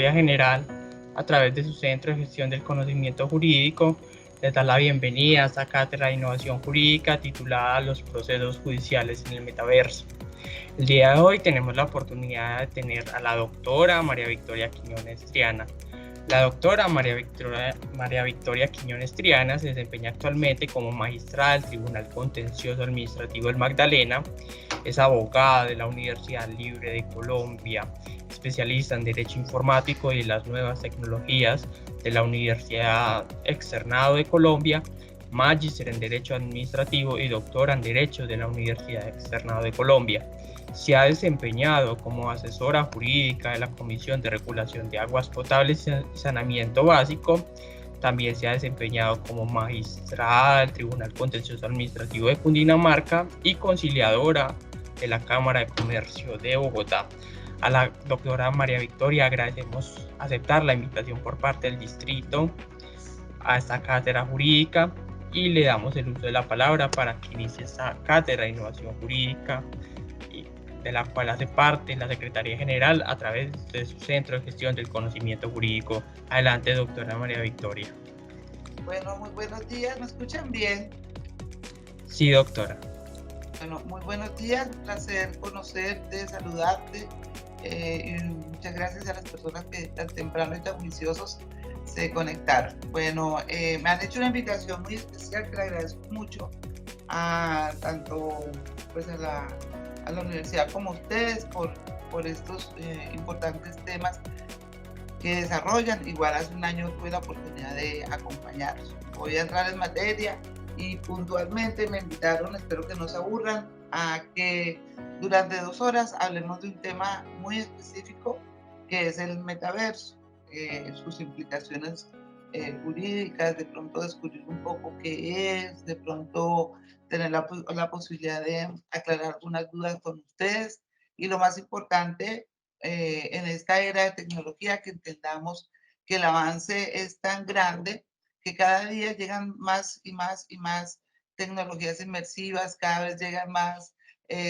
Secretaría General, a través de su Centro de Gestión del Conocimiento Jurídico, les da la bienvenida a esta cátedra de innovación jurídica titulada Los procesos judiciales en el metaverso. El día de hoy tenemos la oportunidad de tener a la doctora María Victoria Quiñones Triana. La doctora María Victoria Quiñones Triana se desempeña actualmente como magistrada del Tribunal Contencioso Administrativo del Magdalena. Es abogada de la Universidad Libre de Colombia, especialista en Derecho Informático y las nuevas tecnologías de la Universidad Externado de Colombia, magíster en Derecho Administrativo y doctora en Derecho de la Universidad Externado de Colombia. Se ha desempeñado como asesora jurídica de la Comisión de Regulación de Aguas Potables y Saneamiento Básico. También se ha desempeñado como magistrada del Tribunal Contencioso Administrativo de Cundinamarca y conciliadora de la Cámara de Comercio de Bogotá. A la doctora María Victoria agradecemos aceptar la invitación por parte del distrito a esta cátedra jurídica y le damos el uso de la palabra para que inicie esta cátedra de innovación jurídica, de la cual hace parte la Secretaría General a través de su Centro de Gestión del Conocimiento Jurídico. Adelante, doctora María Victoria. Bueno, muy buenos días, ¿me escuchan bien? Sí, doctora. Bueno, muy buenos días, un placer conocerte, saludarte y muchas gracias a las personas que tan temprano y tan juiciosos se conectaron. Bueno, me han hecho una invitación muy especial que le agradezco mucho a tanto pues a la universidad como a ustedes por estos importantes temas que desarrollan. Igual hace un año tuve la oportunidad de acompañarlos. Voy a entrar en materia y puntualmente me invitaron, espero que no se aburran, a que durante 2 horas hablemos de un tema muy específico que es el metaverso, sus implicaciones jurídicas, de pronto descubrir un poco qué es, de pronto tener la posibilidad de aclarar algunas dudas con ustedes y lo más importante, en esta era de tecnología, que entendamos que el avance es tan grande que cada día llegan más y más y más tecnologías inmersivas, cada vez llegan más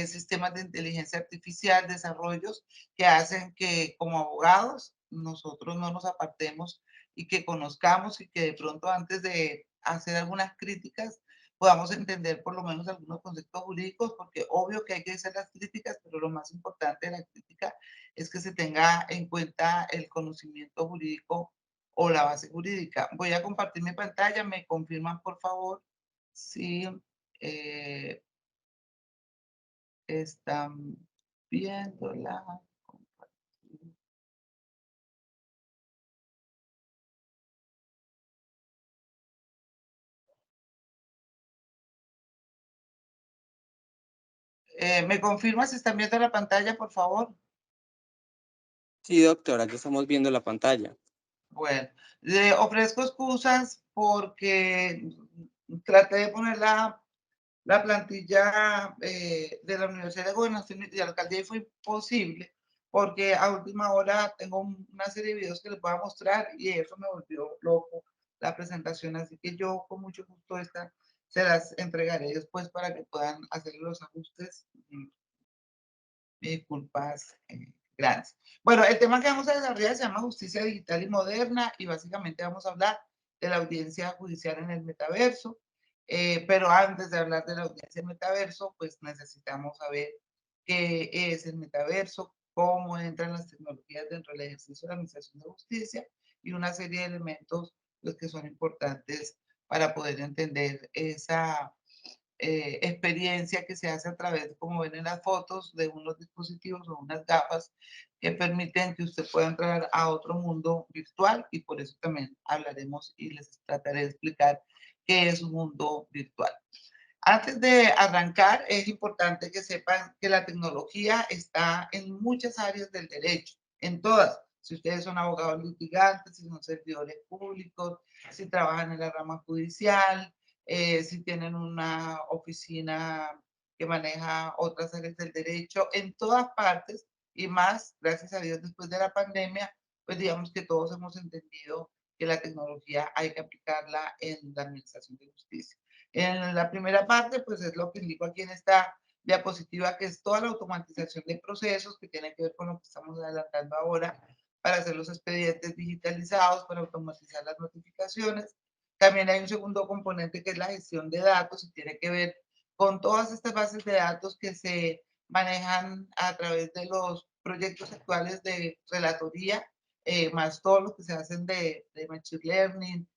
sistemas de inteligencia artificial, desarrollos que hacen que como abogados nosotros no nos apartemos y que conozcamos y que de pronto antes de hacer algunas críticas podamos entender por lo menos algunos conceptos jurídicos, porque obvio que hay que hacer las críticas, pero lo más importante de la crítica es que se tenga en cuenta el conocimiento jurídico o la base jurídica. Voy a compartir mi pantalla, me confirman por favor si eh, están viéndola. ¿Me confirma si están viendo la pantalla, por favor? Sí, doctora, ya estamos viendo la pantalla. Bueno, le ofrezco excusas porque traté de poner la plantilla de la Universidad de Gobernación y de Alcaldía y fue imposible porque a última hora tengo una serie de videos que les voy a mostrar y eso me volvió loco la presentación, así que yo con mucho gusto esta se las entregaré después para que puedan hacer los ajustes. Disculpas grandes. Bueno, el tema que vamos a desarrollar se llama justicia digital y moderna y básicamente vamos a hablar de la audiencia judicial en el metaverso. Pero antes de hablar de la audiencia en el metaverso, pues necesitamos saber qué es el metaverso, cómo entran las tecnologías dentro del ejercicio de la administración de justicia y una serie de elementos los que son importantes para poder entender esa experiencia que se hace a través, como ven en las fotos, de unos dispositivos o unas gafas que permiten que usted pueda entrar a otro mundo virtual y por eso también hablaremos y les trataré de explicar qué es un mundo virtual. Antes de arrancar, es importante que sepan que la tecnología está en muchas áreas del derecho, en todas. Si ustedes son abogados litigantes, si son servidores públicos, si trabajan en la rama judicial, si tienen una oficina que maneja otras áreas del derecho, en todas partes y más, gracias a Dios, después de la pandemia, pues digamos que todos hemos entendido que la tecnología hay que aplicarla en la administración de justicia. En la primera parte, pues es lo que indico aquí en esta diapositiva, que es toda la automatización de procesos que tiene que ver con lo que estamos adelantando ahora, para hacer los expedientes digitalizados, para automatizar las notificaciones. También hay un segundo componente que es la gestión de datos y tiene que ver con todas estas bases de datos que se manejan a través de los proyectos actuales de relatoría, más todo lo que se hacen de machine learning,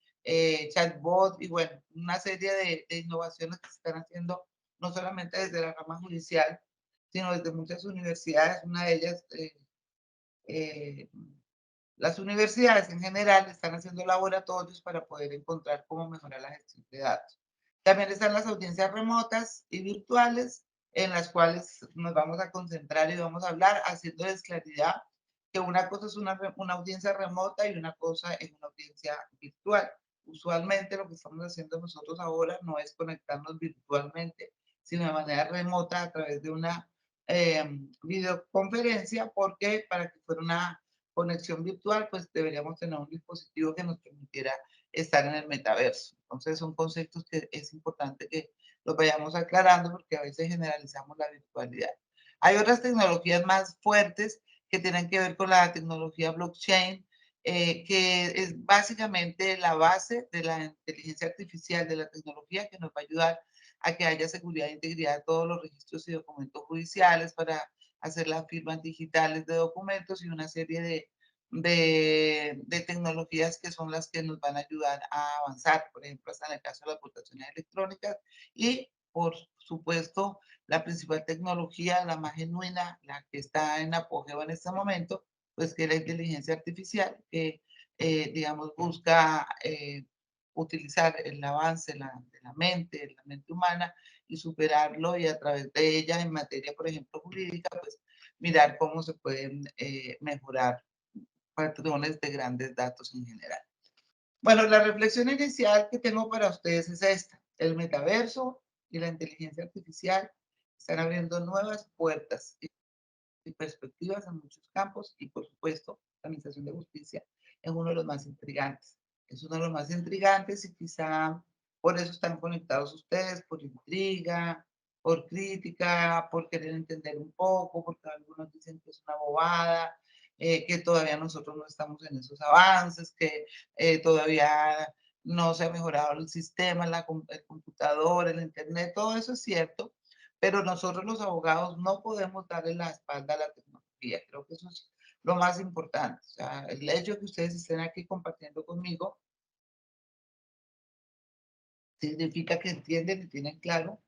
chatbot y bueno, una serie de innovaciones que se están haciendo no solamente desde la rama judicial, sino desde muchas universidades. Una de ellas, eh, las universidades en general están haciendo laboratorios para poder encontrar cómo mejorar la gestión de datos. También están las audiencias remotas y virtuales, en las cuales nos vamos a concentrar y vamos a hablar haciéndoles claridad que una cosa es una audiencia remota y una cosa es una audiencia virtual. Usualmente lo que estamos haciendo nosotros ahora no es conectarnos virtualmente, sino de manera remota a través de una videoconferencia, porque para que fuera una conexión virtual, pues deberíamos tener un dispositivo que nos permitiera estar en el metaverso. Entonces son conceptos que es importante que los vayamos aclarando porque a veces generalizamos la virtualidad. Hay otras tecnologías más fuertes que tienen que ver con la tecnología blockchain, que es básicamente la base de la inteligencia artificial, de la tecnología que nos va a ayudar a que haya seguridad e integridad de todos los registros y documentos judiciales para hacer las firmas digitales de documentos y una serie de tecnologías que son las que nos van a ayudar a avanzar, por ejemplo, hasta en el caso de las votaciones electrónicas y, por supuesto, la principal tecnología, la más genuina, la que está en apogeo en este momento, pues que es la inteligencia artificial, que, digamos, busca utilizar el avance de la mente humana, y superarlo y a través de ella en materia, por ejemplo, jurídica, pues mirar cómo se pueden mejorar patrones de grandes datos en general. Bueno, la reflexión inicial que tengo para ustedes es esta. El metaverso y la inteligencia artificial están abriendo nuevas puertas y perspectivas en muchos campos y, por supuesto, la Administración de Justicia es uno de los más intrigantes. Es uno de los más intrigantes y quizá por eso están conectados ustedes, por intriga, por crítica, por querer entender un poco, porque algunos dicen que es una bobada, que todavía nosotros no estamos en esos avances, que todavía no se ha mejorado el sistema, el computador, el internet, todo eso es cierto, pero nosotros los abogados no podemos darle la espalda a la tecnología. Creo que eso es lo más importante. O sea, el hecho de que ustedes estén aquí compartiendo conmigo significa que entienden y tienen claro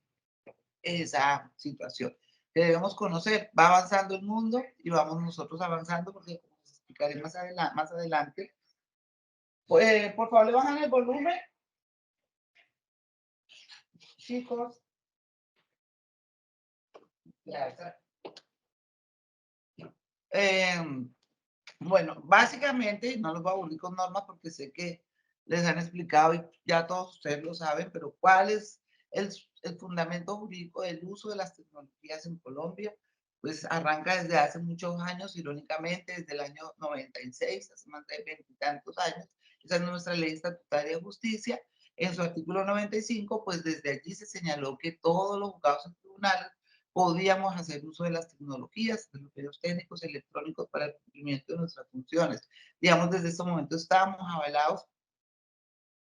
esa situación que debemos conocer. Va avanzando el mundo y vamos nosotros avanzando, porque como les explicaré más adelante. Pues, por favor, le bajan el volumen, chicos. Gracias. Eh, Bueno, básicamente, no los voy a aburrir con normas porque sé que les han explicado y ya todos ustedes lo saben, pero ¿cuál es el fundamento jurídico del uso de las tecnologías en Colombia? Pues arranca desde hace muchos años, irónicamente, desde el año 96, hace más de veintitantos años. Esa es nuestra ley estatutaria de justicia. En su artículo 95, pues desde allí se señaló que todos los juzgados en tribunales podíamos hacer uso de las tecnologías, de los medios técnicos electrónicos para el cumplimiento de nuestras funciones. Digamos, desde este momento estábamos avalados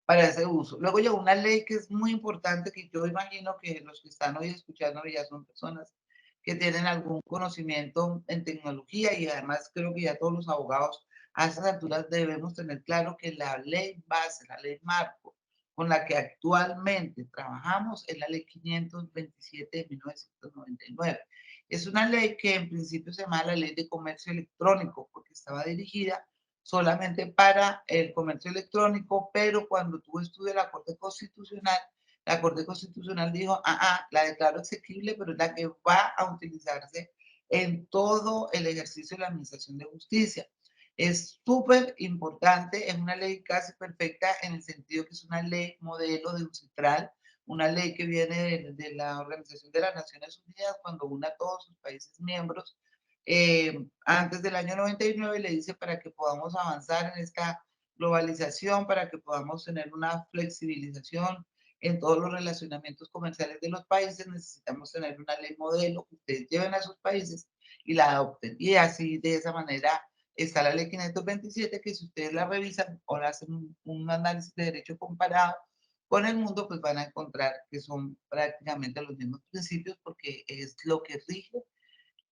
para ese uso. Luego llegó una ley que es muy importante, que yo imagino que los que están hoy escuchando ya son personas que tienen algún conocimiento en tecnología, y además creo que ya todos los abogados a estas alturas debemos tener claro que la ley base, la ley marco con la que actualmente trabajamos es la ley 527 de 1999. Es una ley que en principio se llama la Ley de Comercio Electrónico porque estaba dirigida solamente para el comercio electrónico, pero cuando tuvo estudio la Corte Constitucional dijo, la declaro exequible, pero es la que va a utilizarse en todo el ejercicio de la administración de justicia. Es súper importante, es una ley casi perfecta en el sentido que es una ley modelo de UCITRAL, una ley que viene de la Organización de las Naciones Unidas cuando une a todos sus países miembros antes del año 99, le dice para que podamos avanzar en esta globalización, para que podamos tener una flexibilización en todos los relacionamientos comerciales de los países, necesitamos tener una ley modelo que ustedes lleven a sus países y la adopten. Y así, de esa manera, Está la ley 527, que si ustedes la revisan o la hacen un análisis de derecho comparado con el mundo, pues van a encontrar que son prácticamente los mismos principios, porque es lo que rige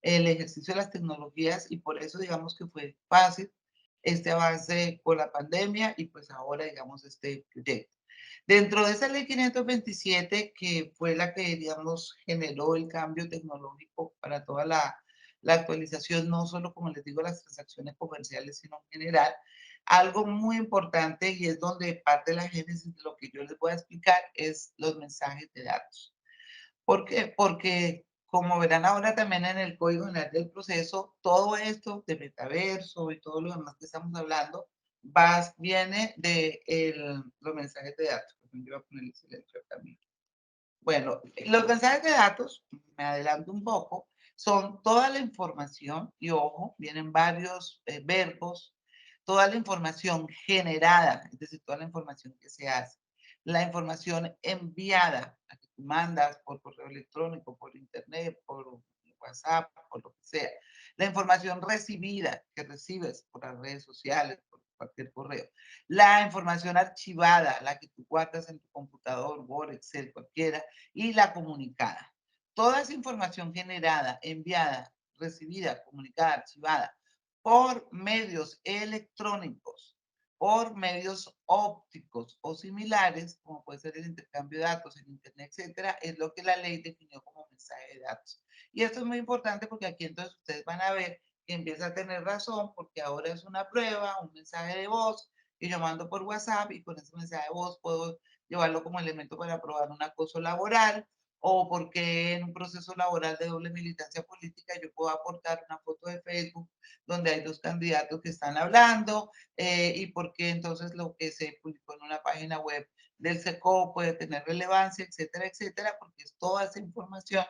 el ejercicio de las tecnologías, y por eso digamos que fue fácil este avance con la pandemia y pues ahora digamos este proyecto. Dentro de esa ley 527, que fue la que digamos generó el cambio tecnológico para toda la actualización, no solo como les digo las transacciones comerciales, sino en general, algo muy importante, y es donde parte de la génesis de lo que yo les voy a explicar, es los mensajes de datos. ¿Por qué? Porque, como verán ahora también en el Código General del Proceso, todo esto de metaverso y todo lo demás que estamos hablando, viene de los mensajes de datos. Yo voy a poner el silencio también. Bueno, los mensajes de datos, me adelanto un poco, son toda la información, y ojo, vienen varios verbos, toda la información generada, es decir, toda la información que se hace, la información enviada, la que tú mandas por correo electrónico, por internet, por WhatsApp, por lo que sea, la información recibida, que recibes por las redes sociales, por cualquier correo, la información archivada, la que tú guardas en tu computador, Word, Excel, cualquiera, y la comunicada. Toda esa información generada, enviada, recibida, comunicada, archivada por medios electrónicos, por medios ópticos o similares, como puede ser el intercambio de datos en Internet, etcétera, es lo que la ley definió como mensaje de datos. Y esto es muy importante porque aquí entonces ustedes van a ver que empieza a tener razón, porque ahora es una prueba, un mensaje de voz que yo mando por WhatsApp, y con ese mensaje de voz puedo llevarlo como elemento para probar un acoso laboral, o porque en un proceso laboral de doble militancia política yo puedo aportar una foto de Facebook donde hay dos candidatos que están hablando, y porque entonces lo que se publicó en una página web del SECO puede tener relevancia, etcétera, etcétera, porque es toda esa información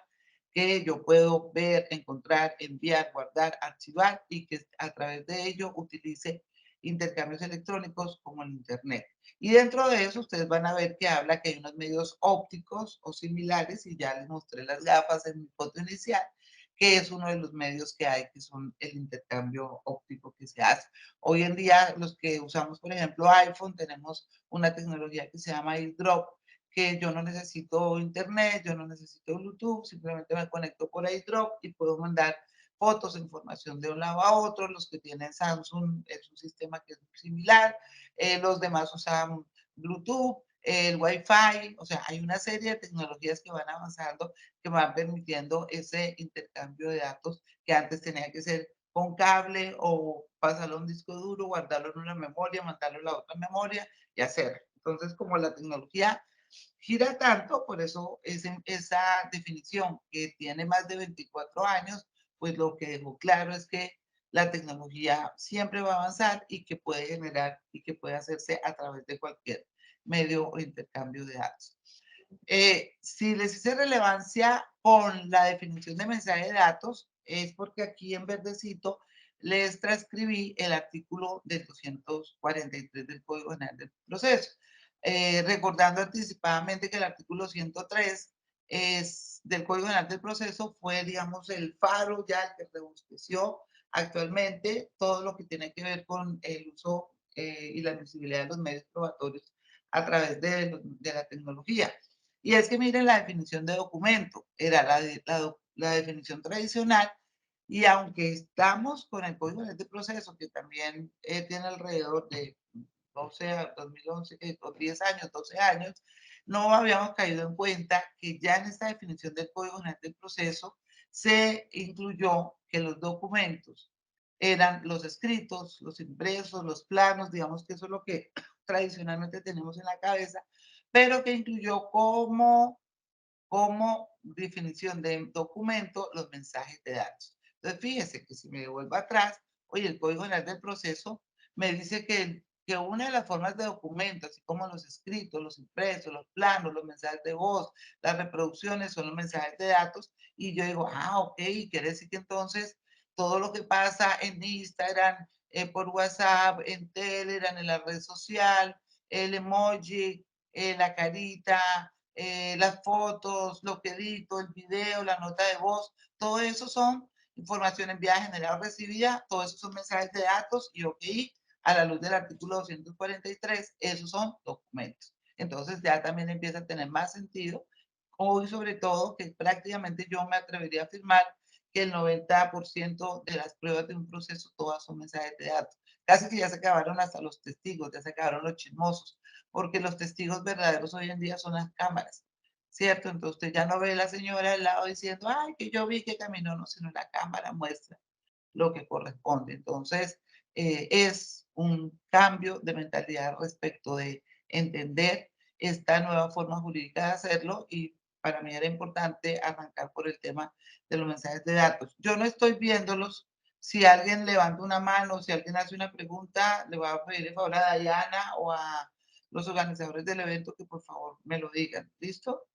que yo puedo ver, encontrar, enviar, guardar, archivar, y que a través de ello utilice intercambios electrónicos como el Internet. Y dentro de eso ustedes van a ver que habla que hay unos medios ópticos o similares, y ya les mostré las gafas en mi foto inicial, que es uno de los medios que hay, que son el intercambio óptico que se hace. Hoy en día los que usamos, por ejemplo, iPhone, tenemos una tecnología que se llama AirDrop, que yo no necesito internet, yo no necesito Bluetooth, simplemente me conecto por AirDrop y puedo mandar fotos, información de un lado a otro. Los que tienen Samsung es un sistema que es similar, los demás usan Bluetooth, el Wi-Fi, o sea, hay una serie de tecnologías que van avanzando, que van permitiendo ese intercambio de datos que antes tenía que ser con cable o pasarlo a un disco duro, guardarlo en una memoria, mandarlo a la otra memoria y hacerlo. Entonces, como la tecnología gira tanto, por eso esa definición que tiene más de 24 años, pues lo que dejó claro es que la tecnología siempre va a avanzar y que puede generar y que puede hacerse a través de cualquier medio o intercambio de datos. Si les hice relevancia con la definición de mensaje de datos, es porque aquí en verdecito les transcribí el artículo del 243 del Código General del Proceso. Recordando anticipadamente que el artículo 103 del Código General del Proceso fue, digamos, el faro ya el que robusteció actualmente todo lo que tiene que ver con el uso y la visibilidad de los medios probatorios a través de la tecnología. Y es que miren la definición de documento, era la definición tradicional, y aunque estamos con el Código de Proceso, que también tiene alrededor de 12 a 2011, 10 años, 12 años, no habíamos caído en cuenta que ya en esta definición del Código General del Proceso se incluyó que los documentos eran los escritos, los impresos, los planos, digamos que eso es lo que tradicionalmente tenemos en la cabeza, pero que incluyó como definición de documento los mensajes de datos. Entonces, fíjese que si me devuelvo atrás, oye, el Código General del Proceso me dice que una de las formas de documento, así como los escritos, los impresos, los planos, los mensajes de voz, las reproducciones, son los mensajes de datos, y yo digo, ok, quiere decir que entonces todo lo que pasa en Instagram, por WhatsApp, en Telegram, en la red social, el emoji, la carita, las fotos, lo que edito, el video, la nota de voz, todo eso son información enviada, generada o recibida, todos esos son mensajes de datos y OPI a la luz del artículo 243, esos son documentos. Entonces ya también empieza a tener más sentido, hoy sobre todo que prácticamente yo me atrevería a afirmar que el 90% de las pruebas de un proceso todas son mensajes de datos. Casi que ya se acabaron hasta los testigos, ya se acabaron los chismosos, porque los testigos verdaderos hoy en día son las cámaras, ¿cierto? Entonces usted ya no ve a la señora al lado diciendo, ay, que yo vi que caminó, no, sino la cámara muestra lo que corresponde. Entonces, es un cambio de mentalidad respecto de entender esta nueva forma jurídica de hacerlo y para mí era importante arrancar por el tema de los mensajes de datos. Yo no estoy viéndolos. Si alguien levanta una mano, si alguien hace una pregunta, le voy a pedir el favor a Dayana o a los organizadores del evento que por favor me lo digan. ¿Listo?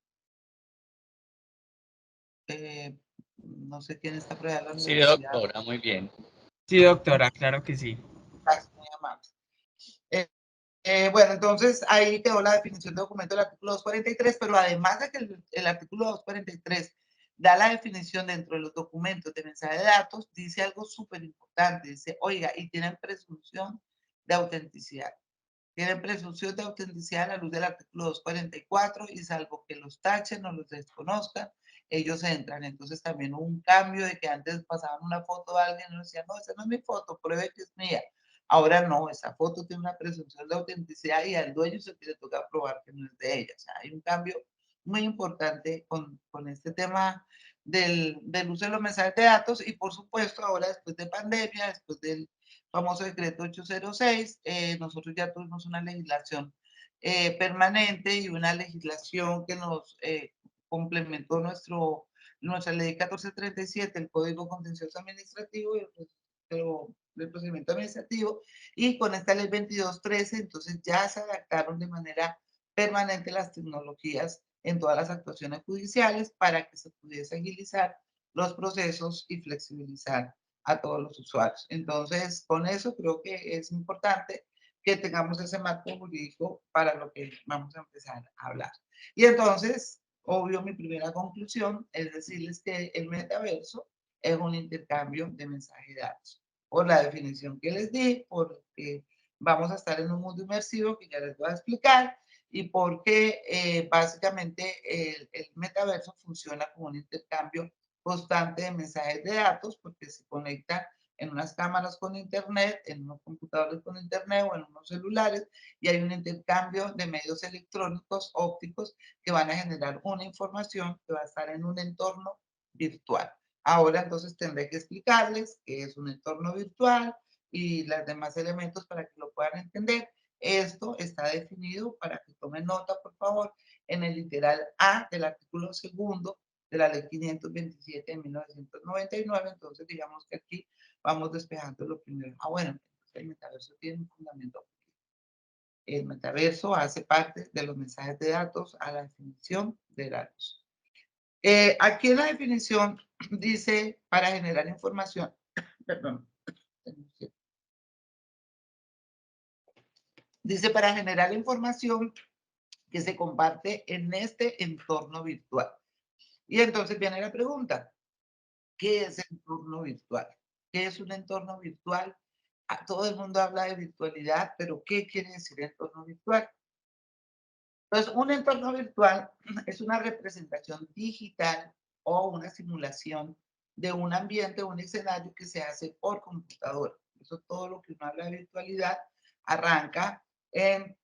Eh, no sé quién está por allá en la Sí, universidad. doctora, muy bien. Sí, doctora, claro que sí. Gracias, muy amable. Bueno, entonces ahí quedó la definición de documento del artículo 243, pero además de que el artículo 243 da la definición dentro de los documentos de mensaje de datos, dice algo súper importante, dice, oiga, y tienen presunción de autenticidad. Tienen presunción de autenticidad a la luz del artículo 244 y salvo que los tachen o los desconozcan, ellos entran. Entonces también hubo un cambio de que antes pasaban una foto de alguien y decían, no, esa no es mi foto, pruebe que es mía. Ahora no, esa foto tiene una presunción de autenticidad y al dueño se le toca probar que no es de ella. O sea, hay un cambio muy importante con este tema del uso de los mensajes de datos y por supuesto ahora después de pandemia, después del famoso decreto 806, nosotros ya tuvimos una legislación permanente y una legislación que nos complementó nuestra ley 1437, el Código Contencioso Administrativo y el procedimiento administrativo, y con esta ley 2213, entonces ya se adaptaron de manera permanente las tecnologías en todas las actuaciones judiciales para que se pudiese agilizar los procesos y flexibilizar a todos los usuarios. Entonces, con eso creo que es importante que tengamos ese marco jurídico para lo que vamos a empezar a hablar. Y entonces, obvio, mi primera conclusión es decirles que el metaverso es un intercambio de mensajes y datos. Por la definición que les di, porque vamos a estar en un mundo inmersivo que ya les voy a explicar y porque básicamente el metaverso funciona como un intercambio constante de mensajes de datos porque se conectan en unas cámaras con internet, en unos computadores con internet o en unos celulares y hay un intercambio de medios electrónicos ópticos que van a generar una información que va a estar en un entorno virtual. Ahora entonces tendré que explicarles qué es un entorno virtual y los demás elementos para que lo puedan entender. Esto está definido, para que tomen nota, por favor, en el literal A del artículo segundo de la ley 527 de 1999. Entonces, digamos que aquí vamos despejando lo primero. Bueno, el metaverso tiene un fundamento. El metaverso hace parte de los mensajes de datos a la definición de datos. Aquí en la definición dice para generar información, perdón, dice para generar información que se comparte en este entorno virtual. Y entonces viene la pregunta, ¿qué es el entorno virtual? ¿Qué es un entorno virtual? Todo el mundo habla de virtualidad, pero ¿qué quiere decir entorno virtual? Entonces, un entorno virtual es una representación digital o una simulación de un ambiente o un escenario que se hace por computadora. Eso todo lo que uno habla de virtualidad arranca en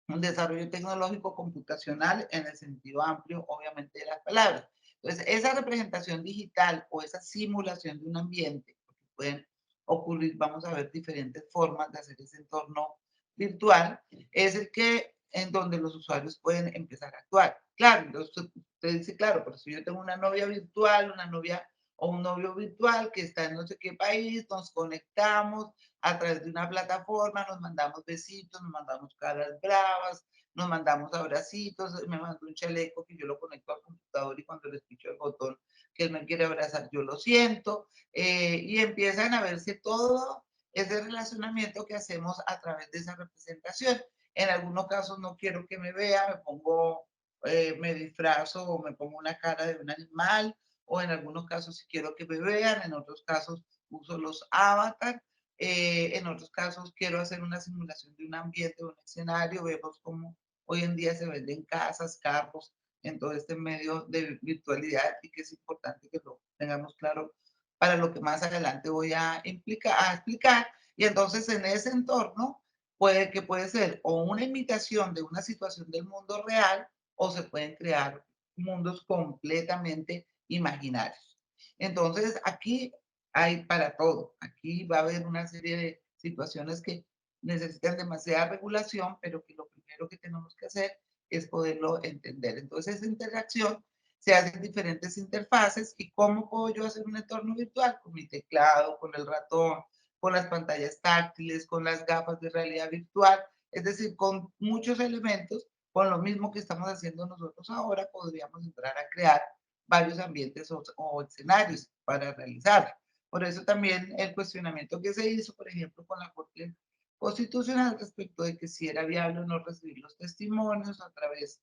un desarrollo tecnológico computacional en el sentido amplio, obviamente, de las palabras. Entonces, esa representación digital o esa simulación de un ambiente, porque pueden ocurrir, vamos a ver diferentes formas de hacer ese entorno virtual, es el que en donde los usuarios pueden empezar a actuar. Claro, entonces usted dice, claro, pero si yo tengo una novia virtual, una novia o un novio virtual que está en no sé qué país, nos conectamos, a través de una plataforma, nos mandamos besitos, nos mandamos caras bravas, nos mandamos abracitos, me mando un chaleco que yo lo conecto al computador y cuando le picho el botón que él me quiere abrazar, yo lo siento, y empiezan a verse todo ese relacionamiento que hacemos a través de esa representación. En algunos casos no quiero que me vea, me pongo, me disfrazo o me pongo una cara de un animal o en algunos casos si quiero que me vean, en otros casos uso los avatars, en otros casos quiero hacer una simulación de un ambiente o un escenario, vemos cómo hoy en día se venden casas, carros, en todo este medio de virtualidad y que es importante que lo tengamos claro para lo que más adelante voy a explicar. Y entonces en ese entorno puede ser o una imitación de una situación del mundo real o se pueden crear mundos completamente imaginarios. Entonces aquí hay para todo. Aquí va a haber una serie de situaciones que necesitan demasiada regulación, pero que lo primero que tenemos que hacer es poderlo entender. Entonces, esa interacción se hace en diferentes interfaces. ¿Y cómo puedo yo hacer un entorno virtual? Con mi teclado, con el ratón, con las pantallas táctiles, con las gafas de realidad virtual, es decir, con muchos elementos, con lo mismo que estamos haciendo nosotros ahora, podríamos entrar a crear varios ambientes o escenarios para realizarlo. Por eso también el cuestionamiento que se hizo, por ejemplo, con la Corte Constitucional respecto de que si era viable o no recibir los testimonios a través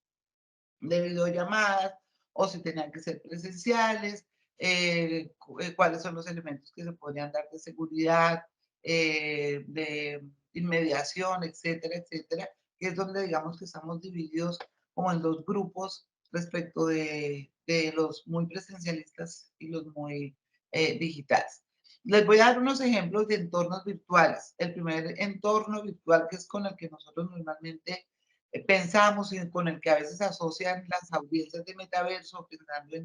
de videollamadas o si tenían que ser presenciales, cuáles son los elementos que se podrían dar de seguridad, de inmediación, etcétera, etcétera, que es donde digamos que estamos divididos como en dos grupos respecto de los muy presencialistas y los muy digitales. Les voy a dar unos ejemplos de entornos virtuales. El primer entorno virtual que es con el que nosotros normalmente pensamos y con el que a veces asocian las audiencias de metaverso pensando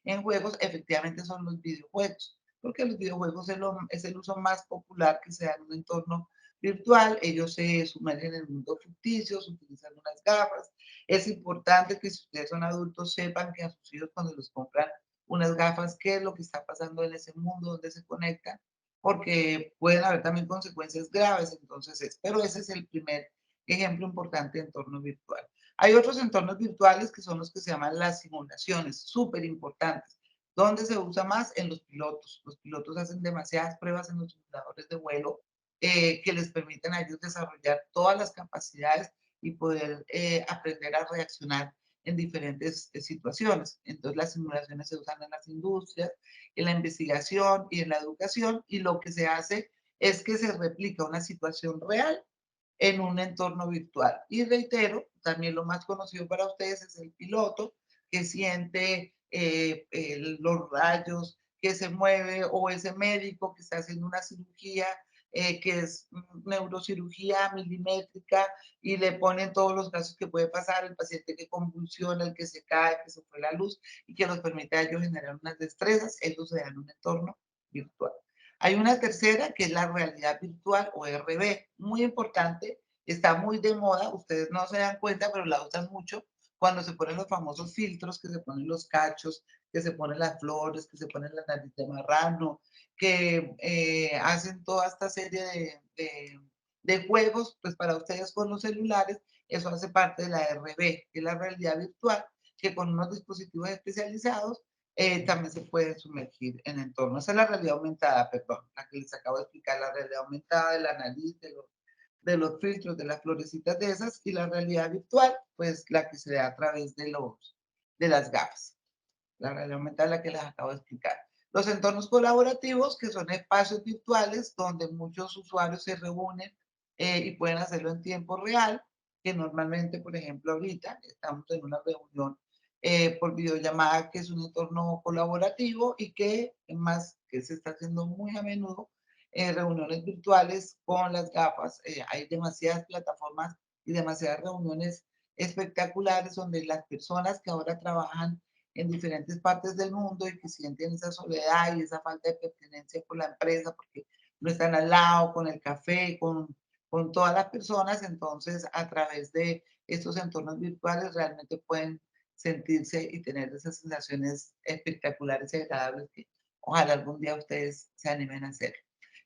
en juegos, efectivamente son los videojuegos, porque los videojuegos es el uso más popular que se da en un entorno virtual, ellos se sumergen en el mundo ficticio, utilizan unas gafas. Es importante que si ustedes son adultos sepan que a sus hijos cuando les compran unas gafas, qué es lo que está pasando en ese mundo, donde se conectan, porque pueden haber también consecuencias graves. Entonces, pero ese es el primer ejemplo importante de entorno virtual. Hay otros entornos virtuales que son los que se llaman las simulaciones, súper importantes. ¿Dónde se usa más? En los pilotos. Los pilotos hacen demasiadas pruebas en los simuladores de vuelo que les permiten a ellos desarrollar todas las capacidades y poder aprender a reaccionar en diferentes situaciones. Entonces las simulaciones se usan en las industrias, en la investigación y en la educación y lo que se hace es que se replica una situación real en un entorno virtual. Y reitero, también lo más conocido para ustedes es el piloto que siente los rayos, que se mueve, o ese médico que está haciendo una cirugía, que es neurocirugía milimétrica y le ponen todos los casos que puede pasar, el paciente que convulsiona, el que se cae, que se fue la luz y que nos permite a ellos generar unas destrezas, eso se da en un entorno virtual. Hay una tercera que es la realidad virtual o RV, muy importante, está muy de moda, ustedes no se dan cuenta, pero la usan mucho cuando se ponen los famosos filtros, que se ponen los cachos, que se ponen las flores, que se ponen la nariz de marrano, que hacen toda esta serie de juegos, pues para ustedes con los celulares, eso hace parte de la RV, que es la realidad virtual, que con unos dispositivos especializados también se pueden sumergir en entornos. Esa es la realidad aumentada, perdón, la que les acabo de explicar, la realidad aumentada de la nariz, de los filtros, de las florecitas de esas, y la realidad virtual, pues la que se da a través de las gafas. La realidad aumentada es la que les acabo de explicar. Los entornos colaborativos, que son espacios virtuales donde muchos usuarios se reúnen y pueden hacerlo en tiempo real, que normalmente, por ejemplo, ahorita estamos en una reunión por videollamada, que es un entorno colaborativo y que más que se está haciendo muy a menudo, reuniones virtuales con las gafas. Hay demasiadas plataformas y demasiadas reuniones espectaculares donde las personas que ahora trabajan en diferentes partes del mundo y que sienten esa soledad y esa falta de pertenencia por la empresa porque no están al lado con el café, con todas las personas, entonces a través de estos entornos virtuales realmente pueden sentirse y tener esas sensaciones espectaculares y agradables que ojalá algún día ustedes se animen a hacer.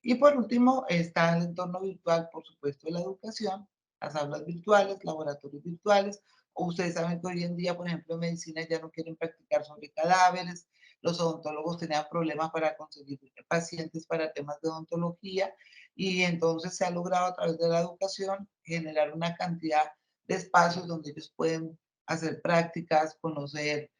Y por último está el entorno virtual, por supuesto, de la educación, las aulas virtuales, laboratorios virtuales. O ustedes saben que hoy en día, por ejemplo, en medicina ya no quieren practicar sobre cadáveres, los odontólogos tenían problemas para conseguir pacientes para temas de odontología y entonces se ha logrado a través de la educación generar una cantidad de espacios donde ellos pueden hacer prácticas, conocer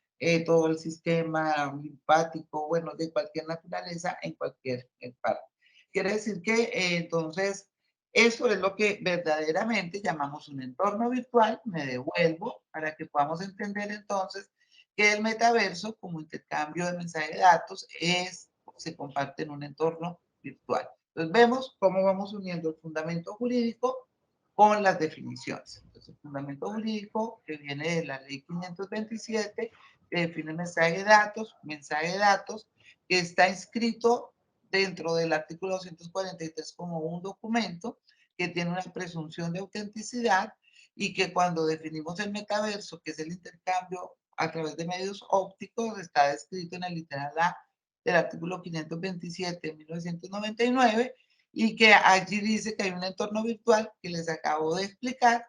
todo el sistema linfático, bueno, de cualquier naturaleza en cualquier parte. Quiere decir que entonces eso es lo que verdaderamente llamamos un entorno virtual. Me devuelvo para que podamos entender entonces que el metaverso como intercambio de mensajes de datos se comparte en un entorno virtual. Entonces vemos cómo vamos uniendo el fundamento jurídico con las definiciones. Entonces, el fundamento jurídico que viene de la ley 527 que define mensaje de datos que está inscrito dentro del artículo 243 como un documento que tiene una presunción de autenticidad y que cuando definimos el metaverso, que es el intercambio a través de medios ópticos, está descrito en el literal A del artículo 527 de 1999 y que allí dice que hay un entorno virtual que les acabo de explicar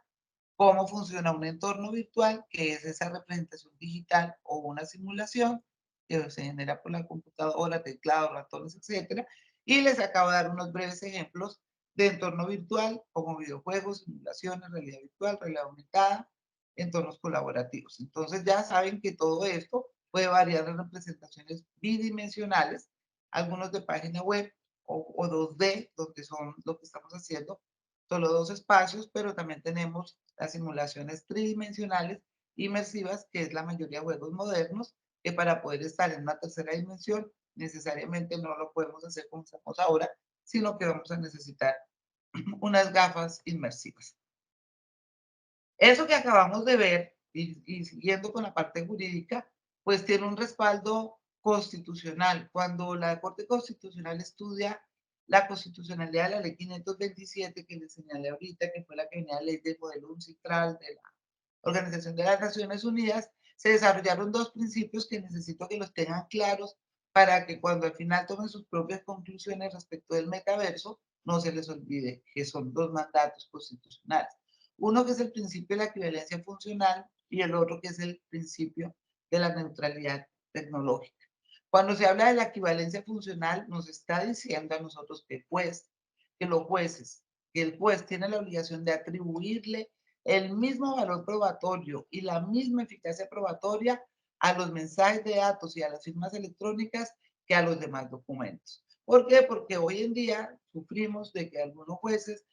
cómo funciona un entorno virtual, que es esa representación digital o una simulación que se genera por la computadora, teclados, ratones, etcétera. Y les acabo de dar unos breves ejemplos de entorno virtual, como videojuegos, simulaciones, realidad virtual, realidad aumentada, entornos colaborativos. Entonces ya saben que todo esto puede variar en representaciones bidimensionales, algunos de página web o 2D, donde son lo que estamos haciendo, solo dos espacios, pero también tenemos las simulaciones tridimensionales inmersivas, que es la mayoría de juegos modernos, que para poder estar en una tercera dimensión necesariamente no lo podemos hacer como estamos ahora, sino que vamos a necesitar unas gafas inmersivas. Eso que acabamos de ver, y siguiendo con la parte jurídica, pues tiene un respaldo constitucional. Cuando la Corte Constitucional estudia la constitucionalidad de la ley 527 que les señalé ahorita, que fue la que venía la ley del modelo UNCITRAL de la Organización de las Naciones Unidas, se desarrollaron dos principios que necesito que los tengan claros para que cuando al final tomen sus propias conclusiones respecto del metaverso, no se les olvide que son dos mandatos constitucionales. Uno que es el principio de la equivalencia funcional y el otro que es el principio de la neutralidad tecnológica. Cuando se habla de la equivalencia funcional, nos está diciendo a nosotros que los jueces, que el juez tiene la obligación de atribuirle el mismo valor probatorio y la misma eficacia probatoria a los mensajes de datos y a las firmas electrónicas que a los demás documentos. ¿Por qué? Porque hoy en día sufrimos de que algunos jueces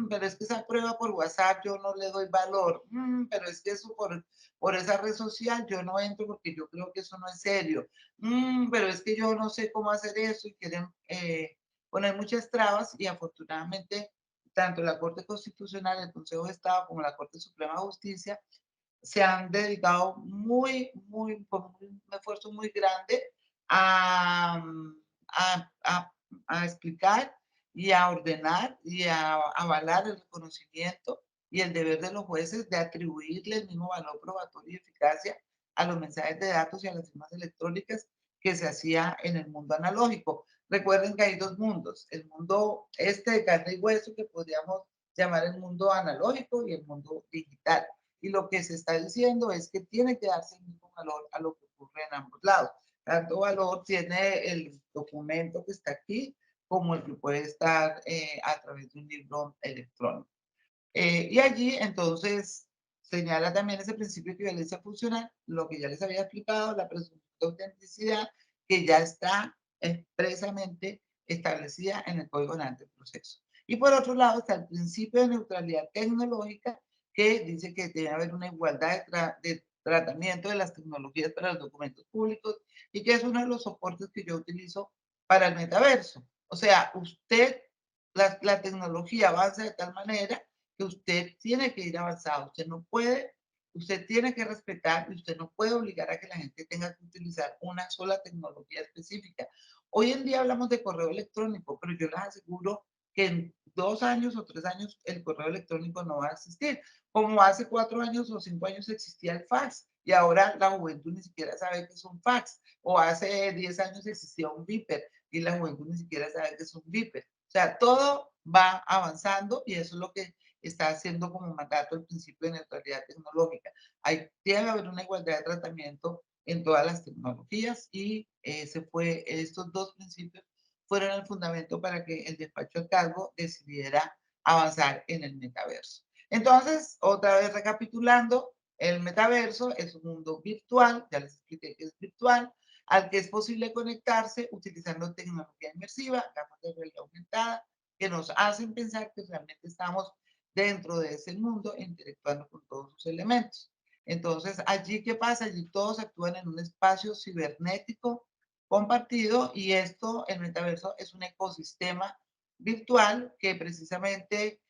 pero es que esa prueba por WhatsApp yo no le doy valor. Pero es que eso por esa red social yo no entro porque yo creo que eso no es serio. Pero es que yo no sé cómo hacer eso y quieren poner muchas trabas y afortunadamente tanto la Corte Constitucional, el Consejo de Estado como la Corte Suprema de Justicia se han dedicado con un esfuerzo muy grande a, a, a, a explicar y a ordenar y a avalar el reconocimiento y el deber de los jueces de atribuirle el mismo valor probatorio y eficacia a los mensajes de datos y a las firmas electrónicas que se hacía en el mundo analógico. Recuerden que hay dos mundos, el mundo este de carne y hueso que podríamos llamar el mundo analógico y el mundo digital. Y lo que se está diciendo es que tiene que darse el mismo valor a lo que ocurre en ambos lados. Tanto valor tiene el documento que está aquí como el que puede estar a través de un libro electrónico. Y allí entonces señala también ese principio de equivalencia funcional, lo que ya les había explicado, la presunción de autenticidad, que ya está expresamente establecida en el Código Nacional del Proceso. Y por otro lado está el principio de neutralidad tecnológica, que dice que debe haber una igualdad de tratamiento de las tecnologías para los documentos públicos y que es uno de los soportes que yo utilizo para el metaverso. O sea, la tecnología avanza de tal manera que usted tiene que ir avanzado, usted tiene que respetar y usted no puede obligar a que la gente tenga que utilizar una sola tecnología específica. Hoy en día hablamos de correo electrónico, pero yo les aseguro que en 2 años o 3 años el correo electrónico no va a existir, como hace 4 años o 5 años existía el fax y ahora la juventud ni siquiera sabe que es un fax, o hace 10 años existía un viper y la juventud ni siquiera sabe que es un viper. O sea, todo va avanzando y eso es lo que está haciendo como mandato el principio de neutralidad tecnológica. Debe haber una igualdad de tratamiento en todas las tecnologías y estos dos principios fueron el fundamento para que el despacho al cargo decidiera avanzar en el metaverso. Entonces, otra vez recapitulando, El metaverso es un mundo virtual, ya les expliqué que es virtual, al que es posible conectarse utilizando tecnología inmersiva, gafas de realidad aumentada, que nos hacen pensar que realmente estamos dentro de ese mundo interactuando con todos sus elementos. Entonces, allí, ¿qué pasa? Allí todos actúan en un espacio cibernético compartido y esto, el metaverso, es un ecosistema virtual que precisamente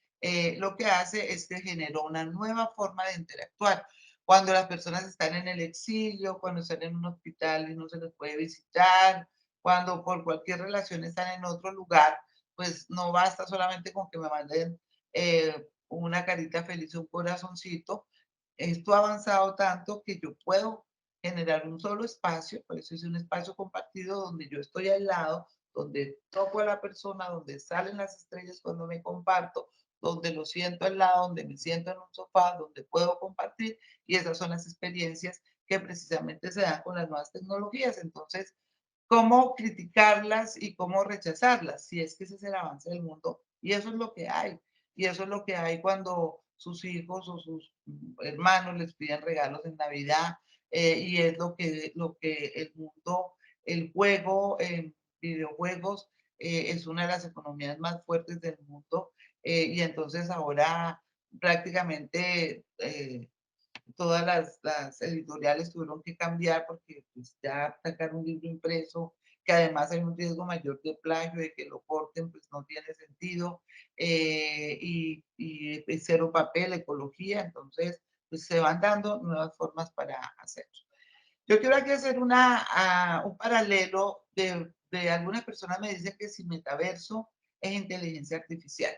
lo que hace es que generó una nueva forma de interactuar. Cuando las personas están en el exilio, cuando están en un hospital y no se les puede visitar, cuando por cualquier relación están en otro lugar, pues no basta solamente con que me manden una carita feliz, un corazoncito. Esto ha avanzado tanto que yo puedo generar un solo espacio, por eso es un espacio compartido donde yo estoy al lado, donde toco a la persona, donde salen las estrellas cuando me comparto, donde lo siento al lado, donde me siento en un sofá, donde puedo compartir, y esas son las experiencias que precisamente se dan con las nuevas tecnologías. Entonces, ¿cómo criticarlas y cómo rechazarlas? Si es que ese es el avance del mundo, y eso es lo que hay. Y eso es lo que hay cuando sus hijos o sus hermanos les piden regalos en Navidad, y es lo que el mundo, el juego, videojuegos, es una de las economías más fuertes del mundo, y entonces ahora prácticamente todas las editoriales tuvieron que cambiar porque pues, ya sacar un libro impreso, que además hay un riesgo mayor de plagio, de que lo corten, pues no tiene sentido, y pues, cero papel, ecología, entonces pues se van dando nuevas formas para hacerlo. Yo quiero aquí hacer un paralelo de algunas personas me dicen que si metaverso es inteligencia artificial.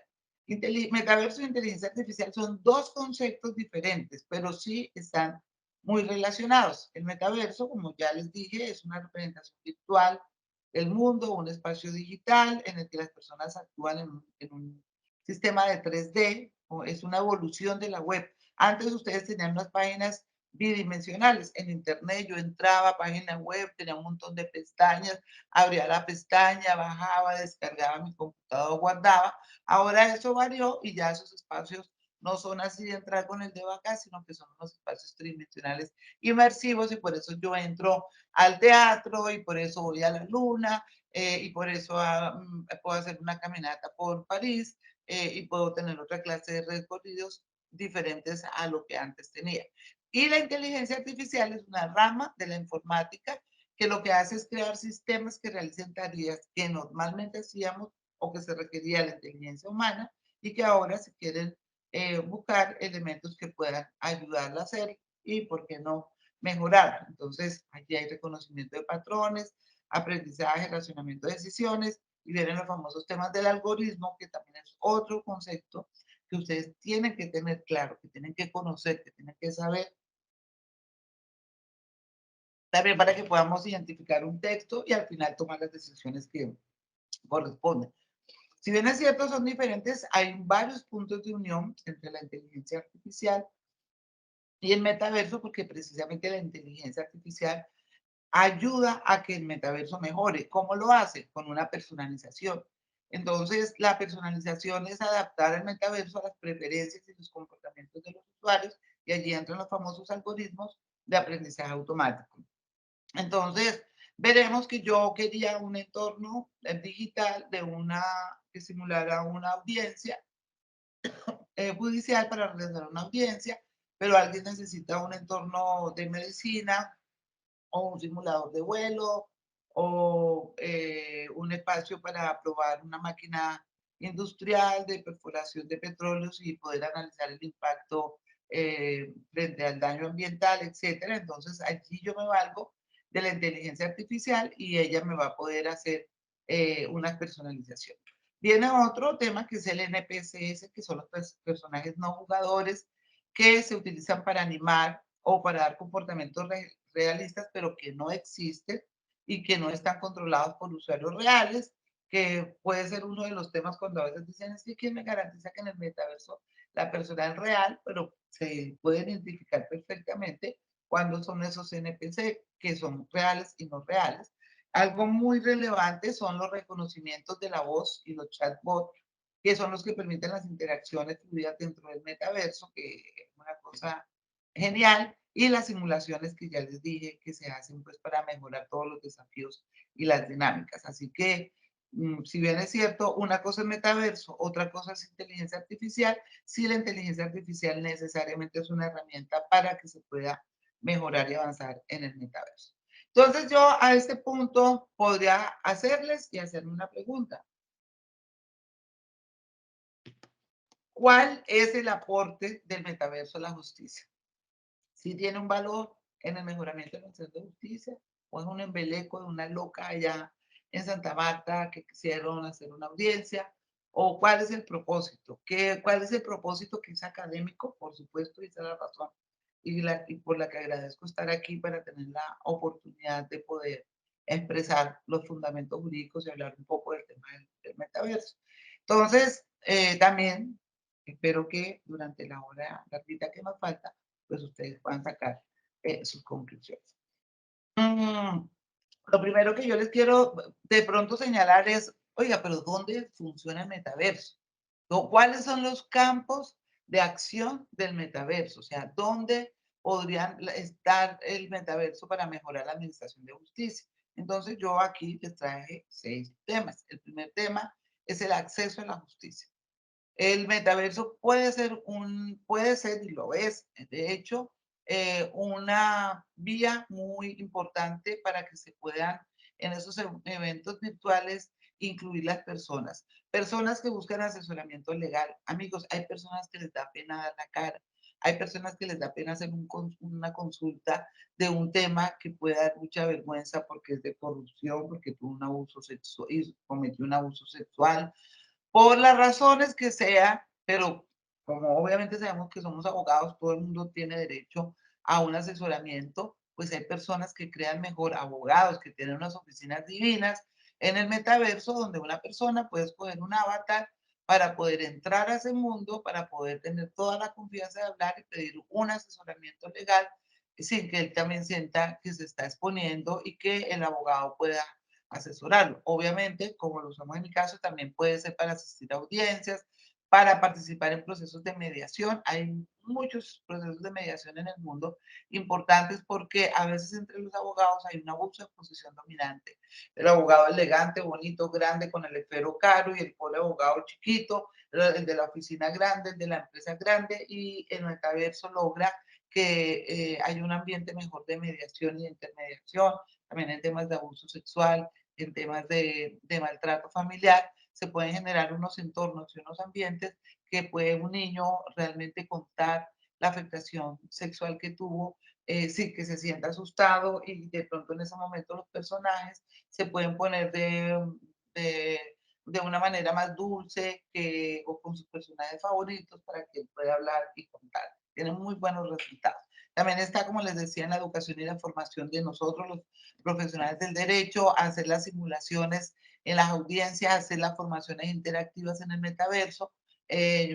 Metaverso e inteligencia artificial son dos conceptos diferentes, pero sí están muy relacionados. El metaverso, como ya les dije, es una representación virtual del mundo, un espacio digital en el que las personas actúan en un sistema de 3D, o es una evolución de la web. Antes ustedes tenían unas páginas bidimensionales. En internet yo entraba a página web, tenía un montón de pestañas, abría la pestaña, bajaba, descargaba mi computador, guardaba. Ahora eso varió y ya esos espacios no son así de entrar con el dedo acá, sino que son unos espacios tridimensionales inmersivos y por eso yo entro al teatro y por eso voy a la luna y por eso puedo hacer una caminata por París y puedo tener otra clase de recorridos diferentes a lo que antes tenía. Y la inteligencia artificial es una rama de la informática que lo que hace es crear sistemas que realicen tareas que normalmente hacíamos o que se requería la inteligencia humana y que ahora se quieren buscar elementos que puedan ayudarla a hacer y, ¿por qué no, mejorar? Entonces, aquí hay reconocimiento de patrones, aprendizaje, relacionamiento de decisiones y vienen los famosos temas del algoritmo, que también es otro concepto que ustedes tienen que tener claro, que tienen que conocer, que tienen que saber también para que podamos identificar un texto y al final tomar las decisiones que corresponden. Si bien es cierto, son diferentes, hay varios puntos de unión entre la inteligencia artificial y el metaverso, porque precisamente la inteligencia artificial ayuda a que el metaverso mejore. ¿Cómo lo hace? Con una personalización. Entonces, la personalización es adaptar el metaverso a las preferencias y los comportamientos de los usuarios y allí entran los famosos algoritmos de aprendizaje automático. Entonces, veremos que yo quería un entorno digital de que simulara una audiencia judicial para realizar una audiencia, pero alguien necesita un entorno de medicina o un simulador de vuelo o un espacio para probar una máquina industrial de perforación de petróleos y poder analizar el impacto frente al daño ambiental, etcétera. Entonces, allí yo me valgo de la inteligencia artificial y ella me va a poder hacer una personalización. Viene otro tema que es el NPCs, que son los personajes no jugadores que se utilizan para animar o para dar comportamientos realistas, pero que no existen y que no están controlados por usuarios reales, que puede ser uno de los temas cuando a veces dicen, es que ¿quién me garantiza que en el metaverso la persona es real? Pero se puede identificar perfectamente cuándo son esos NPC que son reales y no reales. Algo muy relevante son los reconocimientos de la voz y los chatbots, que son los que permiten las interacciones fluidas dentro del metaverso, que es una cosa genial. Y las simulaciones que ya les dije que se hacen pues para mejorar todos los desafíos y las dinámicas. Así que, si bien es cierto, una cosa es metaverso, otra cosa es inteligencia artificial, sí la inteligencia artificial necesariamente es una herramienta para que se pueda mejorar y avanzar en el metaverso. Entonces yo a este punto podría hacerles y hacerme una pregunta. ¿Cuál es el aporte del metaverso a la justicia? ¿Sí tiene un valor en el mejoramiento de la de justicia o es un embeleco de una loca allá en Santa Marta que quisieron hacer una audiencia? ¿O cuál es el propósito? ¿Cuál es el propósito que es académico? Por supuesto, y esa es la razón y por la que agradezco estar aquí para tener la oportunidad de poder expresar los fundamentos jurídicos y hablar un poco del tema del metaverso. Entonces, también espero que durante la hora larguita que nos falta, pues ustedes puedan sacar sus conclusiones. Mm, lo primero que yo les quiero de pronto señalar es, oiga, pero ¿dónde funciona el metaverso? ¿Cuáles son los campos de acción del metaverso? O sea, ¿dónde podrían estar el metaverso para mejorar la administración de justicia? Entonces yo aquí les traje 6 temas. El primer tema es el acceso a la justicia. El metaverso puede ser y lo es, de hecho, una vía muy importante para que se puedan en esos eventos virtuales incluir las personas. Personas que buscan asesoramiento legal. Amigos, hay personas que les da pena dar la cara. Hay personas que les da pena hacer una consulta de un tema que puede dar mucha vergüenza porque es de corrupción, porque tuvo un abuso sexual y cometió un abuso sexual, por las razones que sea, pero como obviamente sabemos que somos abogados, todo el mundo tiene derecho a un asesoramiento, pues hay personas que crean mejor abogados, que tienen unas oficinas divinas en el metaverso, donde una persona puede escoger un avatar para poder entrar a ese mundo, para poder tener toda la confianza de hablar y pedir un asesoramiento legal, sin que él también sienta que se está exponiendo y que el abogado pueda asesorarlo. Obviamente, como lo usamos en mi caso, también puede ser para asistir a audiencias, para participar en procesos de mediación. Hay muchos procesos de mediación en el mundo importantes porque a veces entre los abogados hay un abuso de posición dominante. El abogado elegante, bonito, grande, con el esfero caro y el pobre abogado chiquito, el de la oficina grande, el de la empresa grande y el metaverso logra que haya un ambiente mejor de mediación y intermediación, también en temas de abuso sexual, en temas de maltrato familiar, se pueden generar unos entornos y unos ambientes que puede un niño realmente contar la afectación sexual que tuvo, sin que se sienta asustado y de pronto en ese momento los personajes se pueden poner de, de una manera más dulce que, o con sus personajes favoritos para que él pueda hablar y contar. Tienen muy buenos resultados. También está, como les decía, en la educación y la formación de nosotros, los profesionales del derecho, hacer las simulaciones en las audiencias, hacer las formaciones interactivas en el metaverso.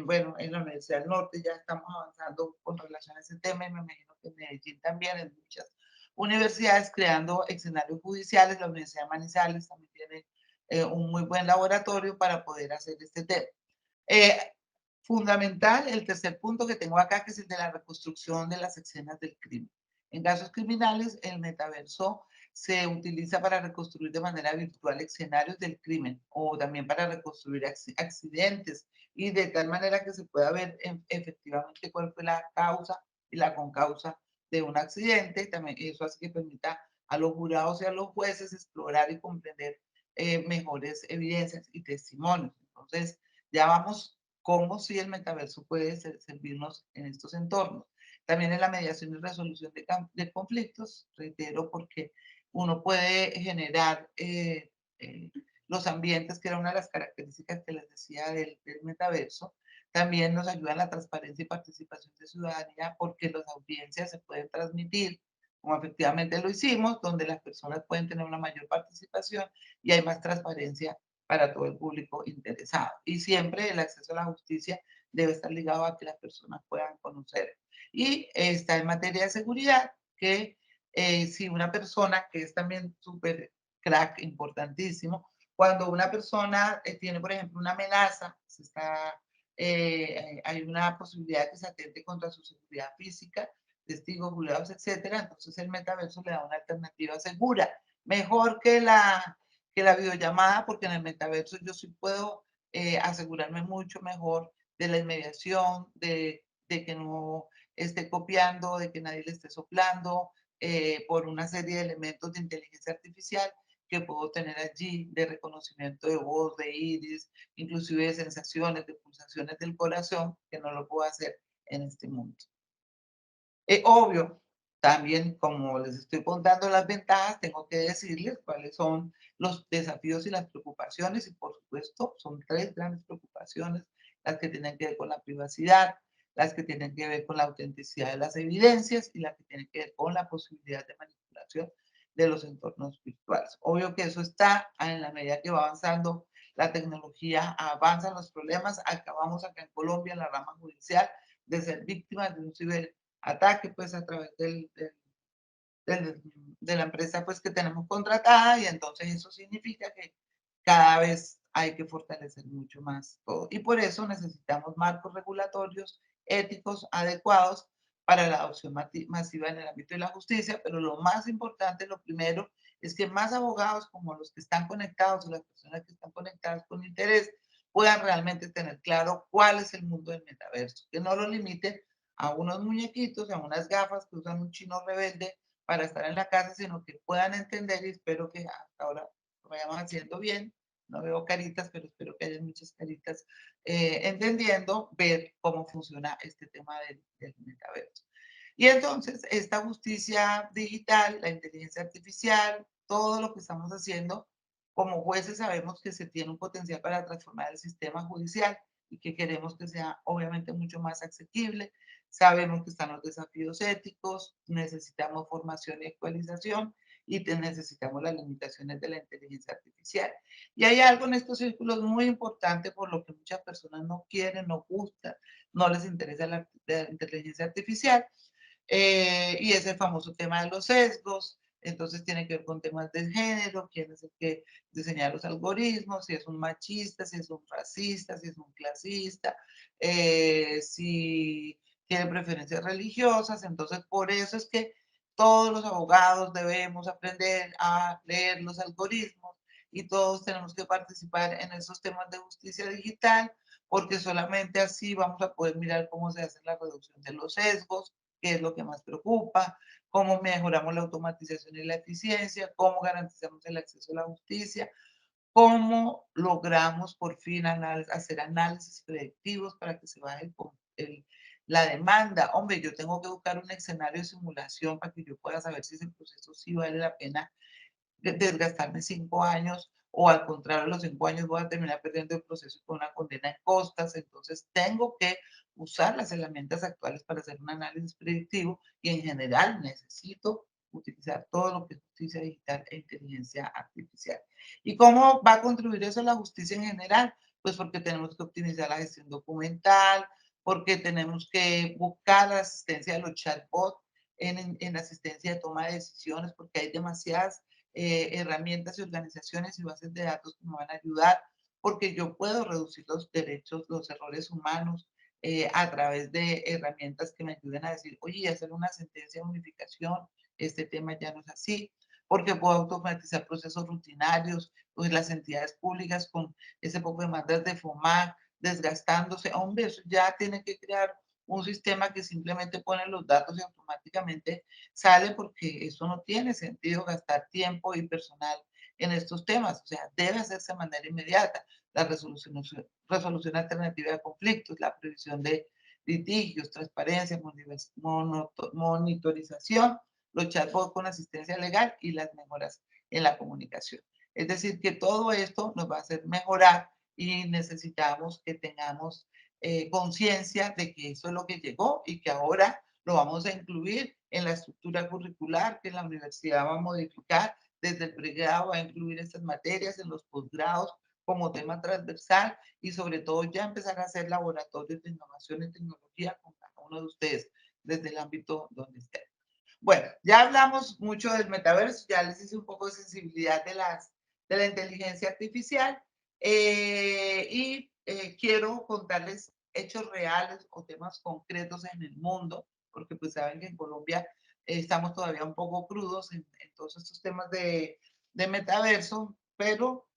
Bueno, en la Universidad del Norte ya estamos avanzando con relación a ese tema y me imagino que en Medellín también, en muchas universidades creando escenarios judiciales. La Universidad de Manizales también tiene un muy buen laboratorio para poder hacer este tema. Eh, Fundamental, el tercer punto que tengo acá, que es el de la reconstrucción de las escenas del crimen. En casos criminales, el metaverso se utiliza para reconstruir de manera virtual escenarios del crimen o también para reconstruir accidentes y de tal manera que se pueda ver efectivamente cuál fue la causa y la concausa de un accidente. También eso hace que permita a los jurados y a los jueces explorar y comprender mejores evidencias y testimonios. Entonces, ya vamos cómo si el metaverso puede servirnos en estos entornos. También en la mediación y resolución de conflictos, reitero, porque uno puede generar los ambientes, que era una de las características que les decía del metaverso. También nos ayuda en la transparencia y participación de ciudadanía, porque las audiencias se pueden transmitir, como efectivamente lo hicimos, donde las personas pueden tener una mayor participación y hay más transparencia para todo el público interesado. Y siempre el acceso a la justicia debe estar ligado a que las personas puedan conocer. Y está en materia de seguridad, que si una persona, que es también súper crack, importantísimo, cuando una persona tiene, por ejemplo, una amenaza, hay una posibilidad que se atente contra su seguridad física, testigos, jurados, etcétera. Entonces el metaverso le da una alternativa segura, mejor que la videollamada, porque en el metaverso yo sí puedo asegurarme mucho mejor de la inmediación, de que no esté copiando, de que nadie le esté soplando, por una serie de elementos de inteligencia artificial que puedo tener allí, de reconocimiento de voz, de iris, inclusive de sensaciones, de pulsaciones del corazón, que no lo puedo hacer en este mundo. Obvio, también como les estoy contando las ventajas, tengo que decirles cuáles son los desafíos y las preocupaciones, y por supuesto son tres grandes preocupaciones, las que tienen que ver con la privacidad, las que tienen que ver con la autenticidad de las evidencias y las que tienen que ver con la posibilidad de manipulación de los entornos virtuales. Obvio que eso está en la medida que va avanzando la tecnología, avanzan los problemas. Acabamos acá en Colombia, en la rama judicial, de ser víctimas de un ciberataque, pues a través del de la empresa pues que tenemos contratada, y entonces eso significa que cada vez hay que fortalecer mucho más todo. Y por eso necesitamos marcos regulatorios éticos adecuados para la adopción masiva en el ámbito de la justicia, pero lo más importante, lo primero, es que más abogados como los que están conectados o las personas que están conectadas con interés puedan realmente tener claro cuál es el mundo del metaverso, que no lo limite a unos muñequitos, a unas gafas que usan un chino rebelde para estar en la casa, sino que puedan entender, y espero que hasta ahora lo vayamos haciendo bien. No veo caritas, pero espero que haya muchas caritas entendiendo, ver cómo funciona este tema del metaverso. Y entonces, esta justicia digital, la inteligencia artificial, todo lo que estamos haciendo, como jueces sabemos que se tiene un potencial para transformar el sistema judicial y que queremos que sea obviamente mucho más asequible. Sabemos que están los desafíos éticos, necesitamos formación y actualización, y necesitamos las limitaciones de la inteligencia artificial. Y hay algo en estos círculos muy importante por lo que muchas personas no quieren, no gustan, no les interesa la inteligencia artificial, y es el famoso tema de los sesgos. Entonces tiene que ver con temas de género, quién es el que diseña los algoritmos, si es un machista, si es un racista, si es un clasista, si tiene preferencias religiosas. Entonces, por eso es que todos los abogados debemos aprender a leer los algoritmos, y todos tenemos que participar en esos temas de justicia digital, porque solamente así vamos a poder mirar cómo se hace la reducción de los sesgos, qué es lo que más preocupa, cómo mejoramos la automatización y la eficiencia, cómo garantizamos el acceso a la justicia, cómo logramos por fin hacer análisis predictivos para que se baje la demanda. Hombre, yo tengo que buscar un escenario de simulación para que yo pueda saber si ese proceso sí vale la pena desgastarme 5 años, o al contrario, a los 5 años voy a terminar perdiendo el proceso con una condena en costas. Entonces, tengo que usar las herramientas actuales para hacer un análisis predictivo, y en general necesito utilizar todo lo que es justicia digital e inteligencia artificial. ¿Y cómo va a contribuir eso a la justicia en general? Pues porque tenemos que optimizar la gestión documental, porque tenemos que buscar la asistencia de los chatbots en asistencia de toma de decisiones, porque hay demasiadas herramientas y organizaciones y bases de datos que me van a ayudar, porque yo puedo reducir los derechos, los errores humanos, a través de herramientas que me ayuden a decir, oye, hacer una sentencia de unificación, este tema ya no es así, porque puedo automatizar procesos rutinarios, pues las entidades públicas con ese poco de demandas de FOMAC desgastándose. Hombre, eso ya tiene que crear un sistema que simplemente pone los datos y automáticamente sale, porque eso no tiene sentido gastar tiempo y personal en estos temas. O sea, debe hacerse de manera inmediata. La resolución alternativa de conflictos, la previsión de litigios, transparencia, monitorización, los chatbots con asistencia legal y las mejoras en la comunicación. Es decir, que todo esto nos va a hacer mejorar, y necesitamos que tengamos conciencia de que eso es lo que llegó y que ahora lo vamos a incluir en la estructura curricular que la universidad va a modificar. Desde el pregrado va a incluir estas materias, en los posgrados como tema transversal, y sobre todo ya empezar a hacer laboratorios de innovación y tecnología con cada uno de ustedes desde el ámbito donde estén. Bueno, ya hablamos mucho del metaverso, ya les hice un poco de sensibilidad de la inteligencia artificial, y quiero contarles hechos reales o temas concretos en el mundo, porque pues saben que en Colombia estamos todavía un poco crudos en todos estos temas de metaverso, pero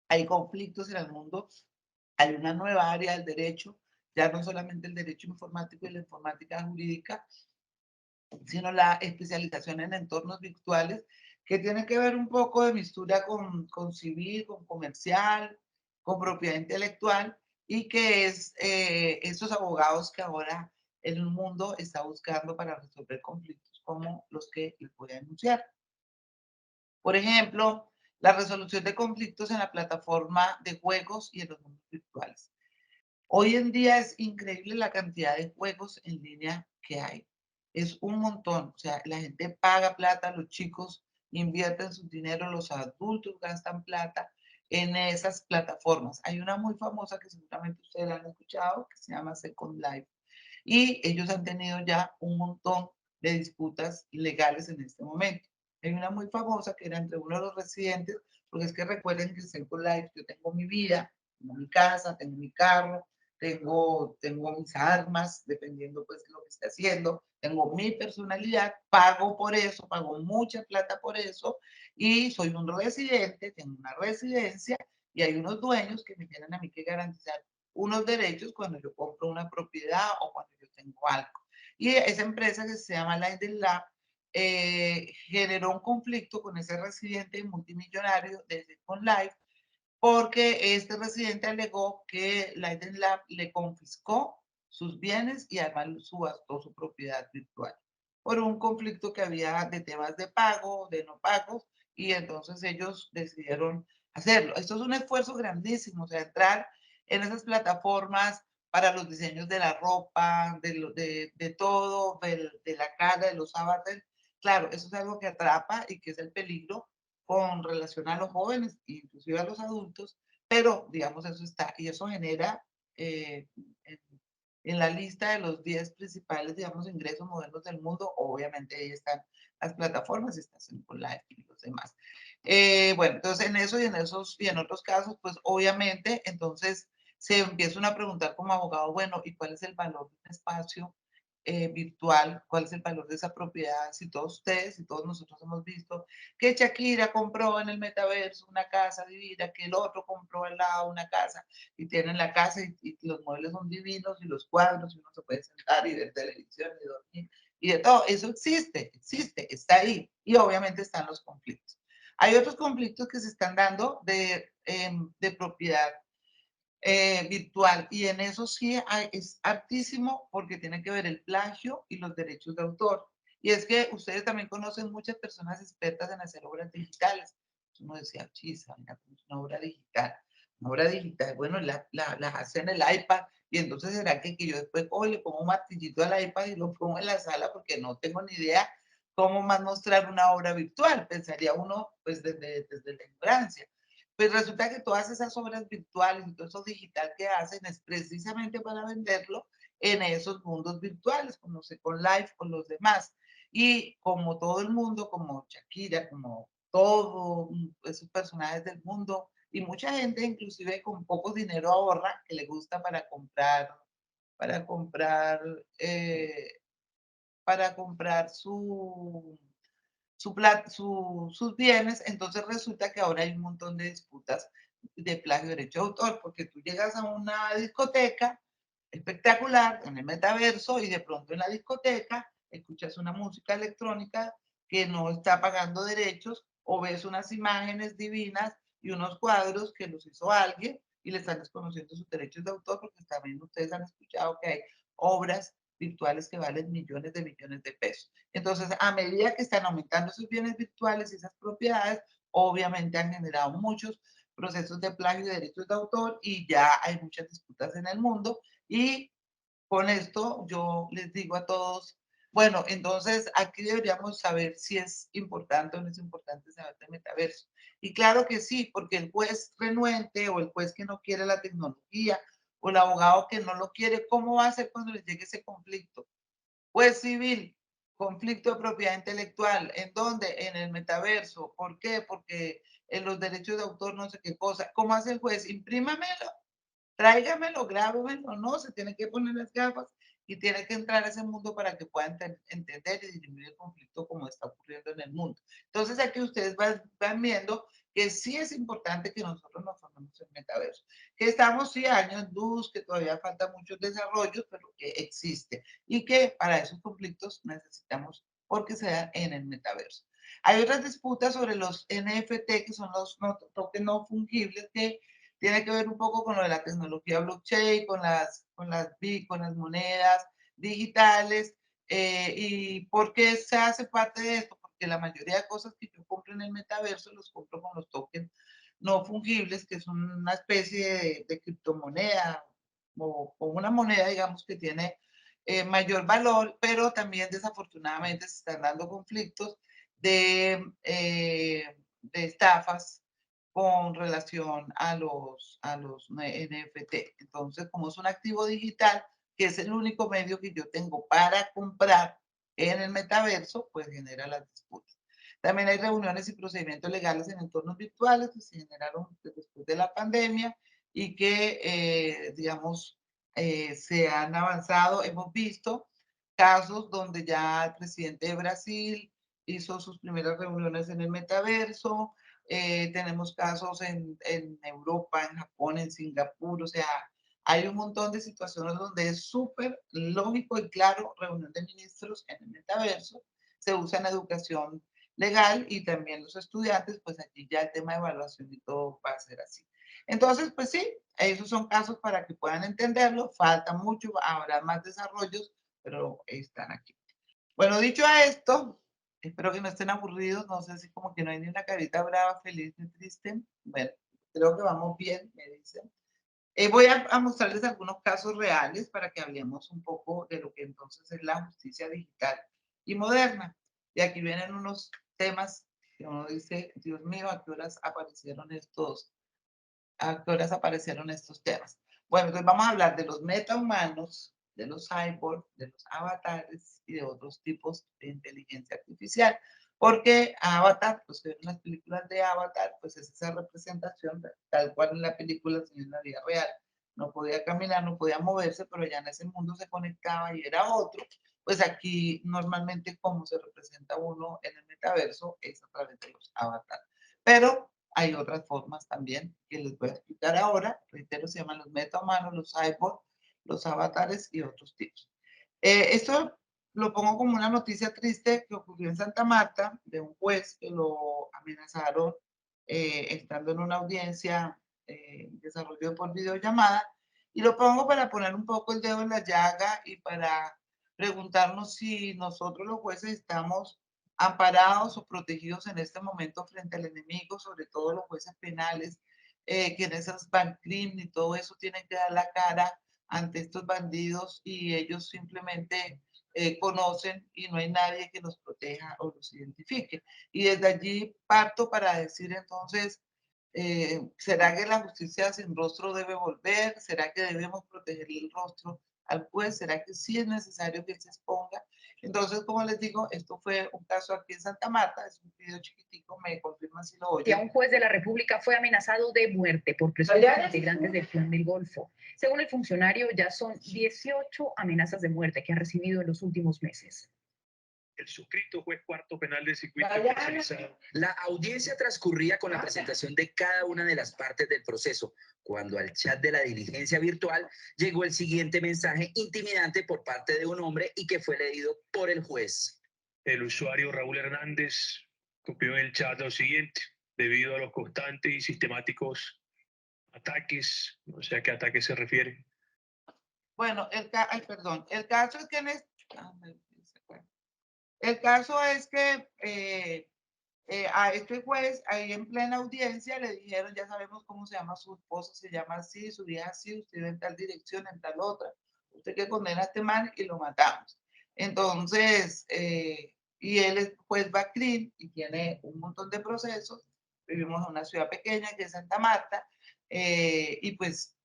hay conflictos en el mundo, hay una nueva área del derecho, ya no solamente el derecho informático y la informática jurídica, sino la especialización en entornos virtuales, que tiene que ver un poco de mistura con civil, con comercial, con propiedad intelectual, y que es esos abogados que ahora el mundo está buscando para resolver conflictos como los que les voy a enunciar. Por ejemplo, la resolución de conflictos en la plataforma de juegos y en los mundos virtuales. Hoy en día es increíble la cantidad de juegos en línea que hay. Es un montón. O sea, la gente paga plata, los chicos invierten su dinero, los adultos gastan plata en esas plataformas. Hay una muy famosa que seguramente ustedes la han escuchado, que se llama Second Life. Y ellos han tenido ya un montón de disputas legales en este momento. Hay una muy famosa que era entre uno de los residentes, porque es que recuerden que en Second Life yo tengo mi vida, tengo mi casa, tengo mi carro, tengo mis armas, dependiendo pues de lo que esté haciendo, tengo mi personalidad, pago por eso, pago mucha plata por eso, y soy un residente, tengo una residencia, y hay unos dueños que me tienen a mí que garantizar unos derechos cuando yo compro una propiedad o cuando yo tengo algo. Y esa empresa que se llama Light Lab generó un conflicto con ese residente multimillonario de Second Life porque este residente alegó que Light Lab le confiscó sus bienes y además subastó su propiedad virtual por un conflicto que había de temas de pago, de no pagos, y entonces ellos decidieron hacerlo. Esto es un esfuerzo grandísimo, o sea, entrar en esas plataformas para los diseños de la ropa, de todo, de la cara, de los avatares. Claro, eso es algo que atrapa y que es el peligro con relación a los jóvenes, inclusive a los adultos, pero digamos eso está, y eso genera en, en la lista de los 10 principales, digamos, ingresos modernos del mundo, obviamente ahí están las plataformas, está Silicon Life y los demás. Bueno, entonces en eso y en esos y en otros casos, pues obviamente, entonces se empieza uno a preguntar como abogado, bueno, ¿y cuál es el valor de un espacio virtual? ¿Cuál es el valor de esa propiedad? Si todos ustedes y todos nosotros hemos visto que Shakira compró en el metaverso una casa divina, que el otro compró al lado una casa y tienen la casa y los muebles son divinos y los cuadros y uno se puede sentar y ver televisión y dormir y de todo. Eso existe, existe, está ahí y obviamente están los conflictos. Hay otros conflictos que se están dando de propiedad virtual y en eso sí es altísimo porque tiene que ver el plagio y los derechos de autor. Y es que ustedes también conocen muchas personas expertas en hacer obras digitales. Uno decía, chisa, mira, una obra digital. Una obra digital, bueno, las hace en el iPad y entonces será que yo después le pongo un martillito al iPad y lo pongo en la sala porque no tengo ni idea cómo más mostrar una obra virtual. Pensaría uno pues desde la ignorancia. Pues resulta que todas esas obras virtuales y todo eso digital que hacen es precisamente para venderlo en esos mundos virtuales, como Second Life, con los demás. Y como todo el mundo, como Shakira, como todos esos personajes del mundo, y mucha gente inclusive con poco dinero ahorra, que le gusta para comprar, eh, para comprar sus bienes, entonces resulta que ahora hay un montón de disputas de plagio de derecho de autor, porque tú llegas a una discoteca espectacular en el metaverso y de pronto en la discoteca escuchas una música electrónica que no está pagando derechos o ves unas imágenes divinas y unos cuadros que los hizo alguien y le están desconociendo sus derechos de autor porque también ustedes han escuchado que hay obras virtuales que valen millones de pesos. Entonces, a medida que están aumentando esos bienes virtuales y esas propiedades, obviamente han generado muchos procesos de plagio y derechos de autor y ya hay muchas disputas en el mundo. Y con esto yo les digo a todos, bueno, entonces aquí deberíamos saber si es importante o no es importante saber de metaverso. Y claro que sí, porque el juez renuente o el juez que no quiere la tecnología o el abogado que no lo quiere, ¿cómo va a hacer cuando les llegue ese conflicto? Juez civil, conflicto de propiedad intelectual, ¿en dónde? En el metaverso. ¿Por qué? Porque en los derechos de autor no sé qué cosa. ¿Cómo hace el juez? Imprímamelo tráigamelo, grábemelo, no, se tiene que poner las gafas y tiene que entrar a ese mundo para que pueda entender y dirimir el conflicto como está ocurriendo en el mundo. Entonces aquí ustedes van viendo que sí es importante que nosotros nos formemos en metaverso, que estamos sí años luz, que todavía falta muchos desarrollos, pero que existe y que para esos conflictos necesitamos porque sea en el metaverso. Hay otras disputas sobre los NFT, que son los tokens no fungibles, que tiene que ver un poco con lo de la tecnología blockchain, con las monedas digitales. ¿Y por qué se hace parte de esto? Porque la mayoría de cosas que yo compro en el metaverso los compro con los tokens no fungibles, que son una especie de criptomoneda o una moneda, digamos, que tiene mayor valor, pero también desafortunadamente se están dando conflictos de estafas con relación a los NFT. Entonces, como es un activo digital, que es el único medio que yo tengo para comprar en el metaverso, pues genera las disputas. También hay reuniones y procedimientos legales en entornos virtuales que se generaron después de la pandemia y que, digamos, se han avanzado. Hemos visto casos donde ya el presidente de Brasil hizo sus primeras reuniones en el metaverso. Tenemos casos en Europa, en Japón, en Singapur, o sea, hay un montón de situaciones donde es súper lógico y claro reunión de ministros en el metaverso. Se usa en educación legal y también los estudiantes, pues aquí ya el tema de evaluación y todo va a ser así. Entonces, pues sí, esos son casos para que puedan entenderlo. Falta mucho, habrá más desarrollos, pero están aquí. Bueno, dicho esto, espero que no estén aburridos. No sé si como que no hay ni una carita brava, feliz ni triste. Bueno, creo que vamos bien, me dicen. Voy a mostrarles algunos casos reales para que hablemos un poco de lo que entonces es la justicia digital y moderna. Y aquí vienen unos temas que uno dice, Dios mío, a qué horas aparecieron estos temas? Bueno, entonces vamos a hablar de los metahumanos, de los cyborgs, de los avatares y de otros tipos de inteligencia artificial. Porque Avatar, los que ven las películas de Avatar, pues es esa representación tal cual en la película, en la vida real. No podía caminar, no podía moverse, pero ya en ese mundo se conectaba y era otro. Pues aquí normalmente como se representa uno en el metaverso es a través de los avatares. Pero hay otras formas también que les voy a explicar ahora. Reitero, se llaman los metahumanos, los cyborgs, los avatares y otros tipos. Esto lo pongo como una noticia triste que ocurrió en Santa Marta, de un juez que lo amenazaron estando en una audiencia desarrollo por videollamada. Y lo pongo para poner un poco el dedo en la llaga y para preguntarnos si nosotros los jueces estamos amparados o protegidos en este momento frente al enemigo, sobre todo los jueces penales, que en esas Bancrim y todo eso tienen que dar la cara ante estos bandidos y ellos simplemente conocen y no hay nadie que los proteja o los identifique. Y desde allí parto para decir entonces, ¿será que la justicia sin rostro debe volver? ¿Será que debemos protegerle el rostro al juez? ¿Será que sí es necesario que se exponga? Entonces, como les digo, esto fue un caso aquí en Santa Marta, es un video chiquitico, me confirman si lo oyen. Un juez de la República fue amenazado de muerte por presuntos integrantes del Clan del Golfo. Según el funcionario, ya son 18 amenazas de muerte que ha recibido en los últimos meses. El suscrito juez cuarto penal del circuito especializado. La audiencia transcurría con la presentación de cada una de las partes del proceso, cuando al chat de la diligencia virtual llegó el siguiente mensaje intimidante por parte de un hombre y que fue leído por el juez. El usuario Raúl Hernández copió en el chat lo siguiente: debido a los constantes y sistemáticos ataques, no sé a qué ataque se refiere. Bueno, perdón, el caso es que el caso es que a este juez, ahí en plena audiencia, le dijeron, ya sabemos cómo se llama su esposa, se llama así, su hija así, usted vive en tal dirección, en tal otra, usted que condena a este man y lo matamos. Entonces, y él es juez Bacrín y tiene un montón de procesos, vivimos en una ciudad pequeña que es Santa Marta, y pues,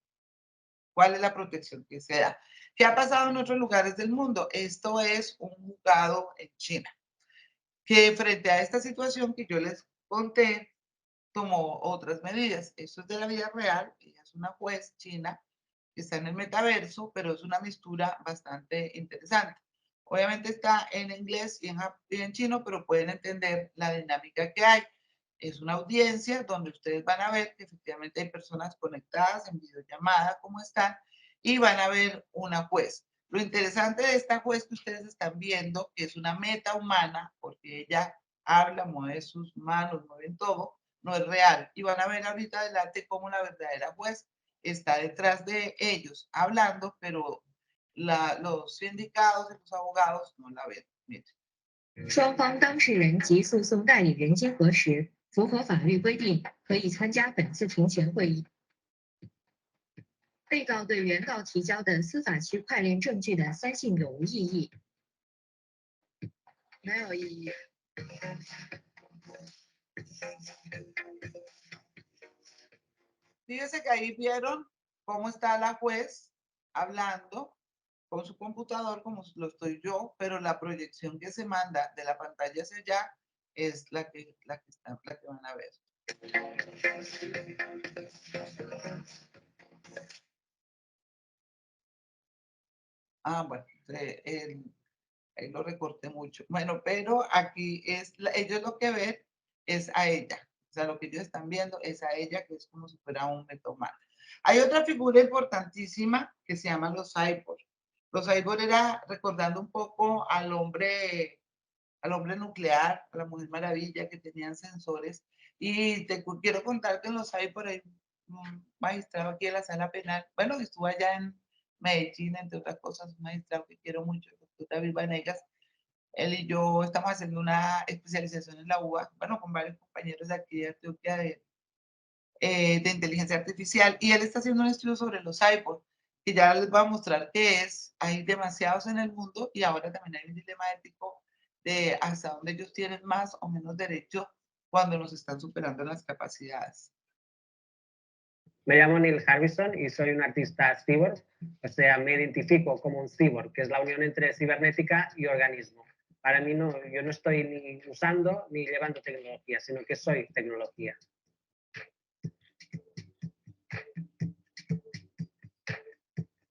¿cuál es la protección que se da? ¿Qué ha pasado en otros lugares del mundo? Esto es un juzgado en China que frente a esta situación que yo les conté, tomó otras medidas. Esto es de la vida real, ella es una juez china que está en el metaverso, pero es una mistura bastante interesante. Obviamente está en inglés y en chino, pero pueden entender la dinámica que hay. Es una audiencia donde ustedes van a ver que efectivamente hay personas conectadas en videollamada, como están, y van a ver una juez. Lo interesante de esta juez que ustedes están viendo, que es una meta humana, porque ella habla, mueve sus manos, mueve todo, no es real. Y van a ver ahorita adelante cómo la verdadera juez está detrás de ellos hablando, pero los sindicados y los abogados no la ven. Miren. 双方当事人及诉讼代理人结合时，符合法律规定，可以参加本次庭前会议。被告对原告提交的司法区块链证据的3性有无异议？没有异议。Fíjense que ahí vieron cómo está la juez hablando con su computador, como lo estoy yo, pero la proyección que se manda de la pantalla hacia allá es la que van a ver. Bueno, ahí lo recorté mucho. Bueno, pero aquí ellos lo que ven es a ella. O sea, lo que ellos están viendo es a ella, que es como si fuera un metomano. Hay otra figura importantísima que se llama los cyborgs. Los cyborgs era recordando un poco al hombre nuclear, a la Mujer Maravilla, que tenían sensores. Y quiero contar que en los cyborgs hay un magistrado aquí en la sala penal, bueno, estuvo allá en Medellín, entre otras cosas, un magistrado que quiero mucho, el doctor David Vanegas. Él y yo estamos haciendo una especialización en la UBA, bueno, con varios compañeros de aquí de Antioquia de inteligencia artificial, y él está haciendo un estudio sobre los cyborgs, que ya les voy a mostrar que hay demasiados en el mundo, y ahora también hay un dilema ético de hasta dónde ellos tienen más o menos derecho cuando nos están superando las capacidades. Me llamo Neil Harbison y soy un artista cyborg, o sea, me identifico como un cyborg, que es la unión entre cibernética y organismo. Para mí yo no estoy ni usando ni llevando tecnología, sino que soy tecnología.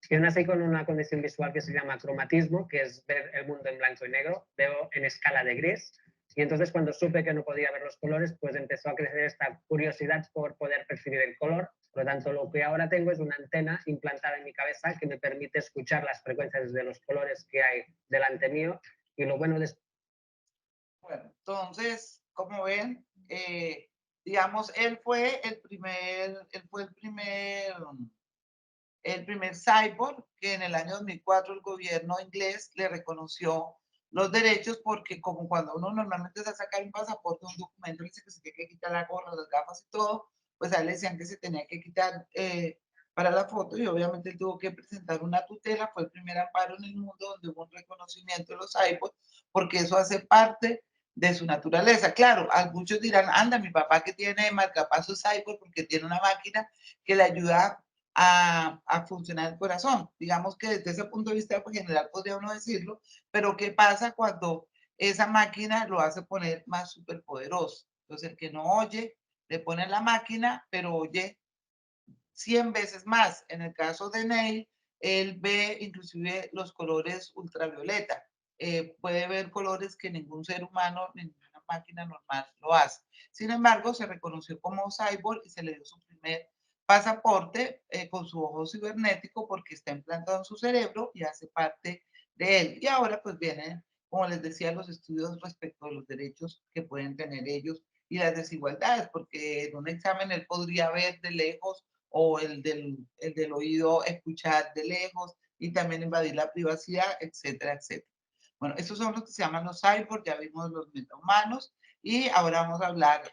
Yo nací con una condición visual que se llama cromatismo, que es ver el mundo en blanco y negro, veo en escala de gris, y entonces cuando supe que no podía ver los colores, pues empezó a crecer esta curiosidad por poder percibir el color. Por lo tanto, lo que ahora tengo es una antena implantada en mi cabeza que me permite escuchar las frecuencias de los colores que hay delante mío, y lo bueno de... Bueno, entonces, como ven, digamos, él fue el primer cyborg que en el año 2004 el gobierno inglés le reconoció los derechos, porque como cuando uno normalmente se saca un pasaporte, un documento, dice que se tiene que quitar la gorra, las gafas y todo, pues a él le decían que se tenía que quitar para la foto, y obviamente él tuvo que presentar una tutela. Fue el primer amparo en el mundo donde hubo un reconocimiento de los cyborgs, porque eso hace parte de su naturaleza. Claro, muchos dirán, anda, mi papá que tiene marcapasos cyborg porque tiene una máquina que le ayuda a funcionar el corazón. Digamos que desde ese punto de vista general podría uno decirlo, pero ¿qué pasa cuando esa máquina lo hace poner más superpoderoso? Entonces el que no oye, le pone la máquina, pero oye 100 veces más. En el caso de Neil, él ve inclusive los colores ultravioleta. Puede ver colores que ningún ser humano, ninguna máquina normal lo hace. Sin embargo, se reconoció como cyborg y se le dio su primer pasaporte con su ojo cibernético, porque está implantado en su cerebro y hace parte de él. Y ahora pues vienen, como les decía, los estudios respecto a los derechos que pueden tener ellos y las desigualdades, porque en un examen él podría ver de lejos, o el del oído escuchar de lejos, y también invadir la privacidad, etcétera, etcétera. Bueno, estos son los que se llaman los cyborgs, ya vimos los metahumanos, y ahora vamos a hablar,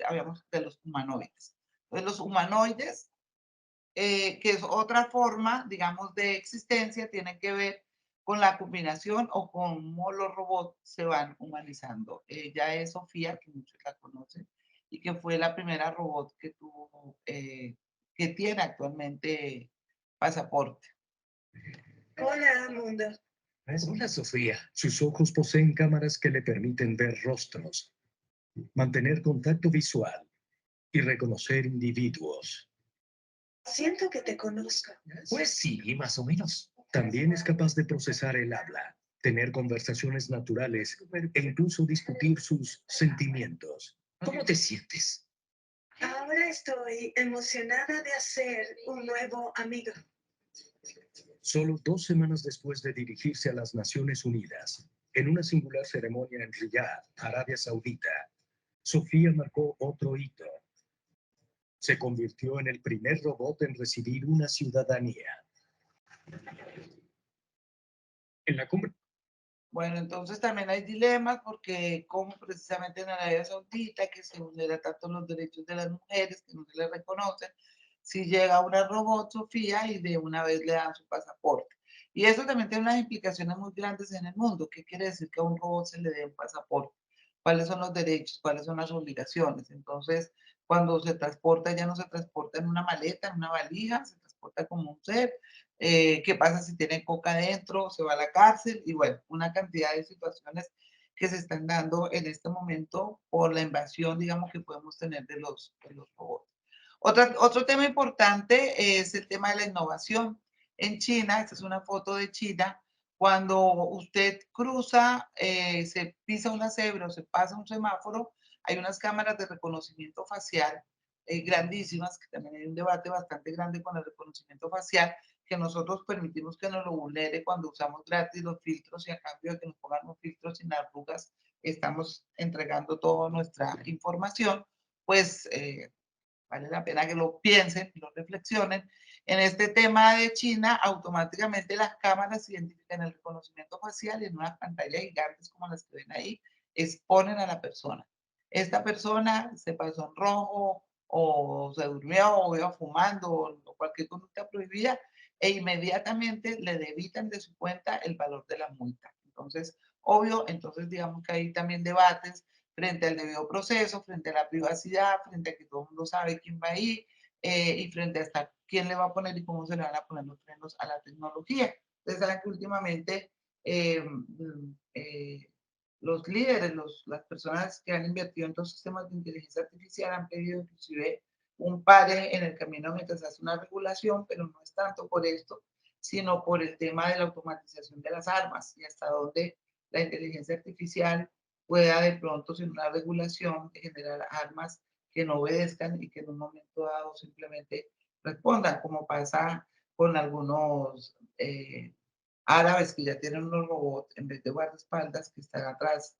hablamos de los humanoides. Entonces, los humanoides, que es otra forma, digamos, de existencia, tienen que ver con la combinación o con cómo los robots se van humanizando. Ella es Sofía, que muchos la conocen, y que fue la primera robot que tuvo, que tiene actualmente pasaporte. Hola, mundo. Hola, Sofía. Sus ojos poseen cámaras que le permiten ver rostros, mantener contacto visual y reconocer individuos. Siento que te conozco. Pues sí, más o menos. También es capaz de procesar el habla, tener conversaciones naturales e incluso discutir sus sentimientos. ¿Cómo te sientes? Ahora estoy emocionada de hacer un nuevo amigo. Solo 2 semanas después de dirigirse a las Naciones Unidas, en una singular ceremonia en Riyadh, Arabia Saudita, Sofía marcó otro hito. Se convirtió en el primer robot en recibir una ciudadanía. En la cumbre. Bueno, entonces también hay dilemas porque como precisamente en Arabia Saudita, que se vulnera tanto los derechos de las mujeres, que no se les reconocen, si llega una robot, Sofía, y de una vez le dan su pasaporte. Y eso también tiene unas implicaciones muy grandes en el mundo. ¿Qué quiere decir que a un robot se le dé un pasaporte? ¿Cuáles son los derechos? ¿Cuáles son las obligaciones? Entonces, cuando se transporta, ya no se transporta en una maleta, en una valija, se transporta como un ser. ¿Qué pasa si tiene coca dentro? ¿Se va a la cárcel? Y bueno, una cantidad de situaciones que se están dando en este momento por la invasión, digamos, que podemos tener de los robots. Otro tema importante es el tema de la innovación. En China, esta es una foto de China, cuando usted cruza, se pisa una cebra o se pasa un semáforo, hay unas cámaras de reconocimiento facial grandísimas, que también hay un debate bastante grande con el reconocimiento facial, que nosotros permitimos que nos lo vulnere cuando usamos gratis los filtros y a cambio de que nos pongan los filtros sin arrugas, estamos entregando toda nuestra información, pues vale la pena que lo piensen, lo reflexionen. En este tema de China, automáticamente las cámaras identifican el reconocimiento facial y en unas pantallas gigantes como las que ven ahí, exponen a la persona. Esta persona se pasó en rojo o se durmió o iba fumando o cualquier conducta prohibida e inmediatamente le debitan de su cuenta el valor de la multa. Entonces, obvio, entonces digamos que hay también debates frente al debido proceso, frente a la privacidad, frente a que todo el mundo sabe quién va ahí y frente a hasta quién le va a poner y cómo se le van a poner los frenos a la tecnología. Ustedes saben que últimamente los líderes, las personas que han invertido en los sistemas de inteligencia artificial han pedido inclusive un pare en el camino mientras se hace una regulación, pero no es tanto por esto, sino por el tema de la automatización de las armas y hasta dónde la inteligencia artificial pueda de pronto, sin una regulación, generar armas que no obedezcan y que en un momento dado simplemente respondan, como pasa con algunos árabes que ya tienen unos robots en vez de guardaespaldas que están atrás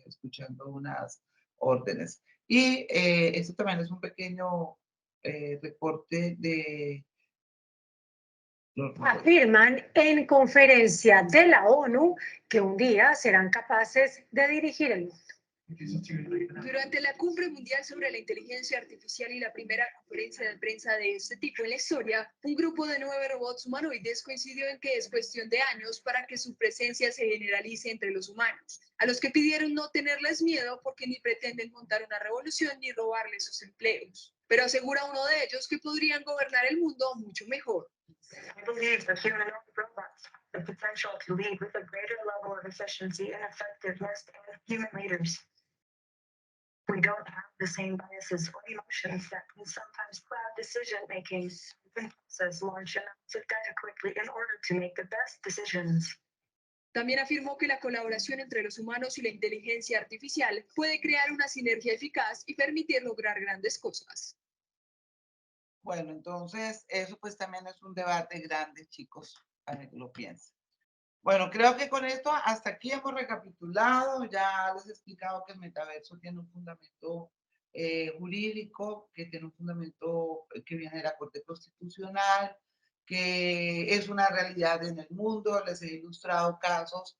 escuchando unas órdenes. Y esto también es un pequeño reporte de Afirman en conferencia de la ONU que un día serán capaces de dirigir el mundo. Durante la Cumbre Mundial sobre la Inteligencia Artificial y la primera conferencia de prensa de este tipo en la historia, un grupo de 9 robots humanoides coincidió en que es cuestión de años para que su presencia se generalice entre los humanos, a los que pidieron no tenerles miedo porque ni pretenden montar una revolución ni robarles sus empleos. Pero asegura uno de ellos que podrían gobernar el mundo mucho mejor. I believe that humanoid robots have the potential to lead with a greater level of efficiency and effectiveness than human leaders. We don't have the same biases or emotions that can sometimes cloud decision-making. We can process large amounts of data quickly in order to make the best decisions. También afirmó que la colaboración entre los humanos y la inteligencia artificial puede crear una sinergia eficaz y permitir lograr grandes cosas. Bueno, entonces eso pues también es un debate grande, chicos, para que lo piensen. Bueno, creo que con esto hasta aquí hemos recapitulado, ya les he explicado que el metaverso tiene un fundamento jurídico, que tiene un fundamento que viene de la Corte Constitucional, que es una realidad en el mundo, les he ilustrado casos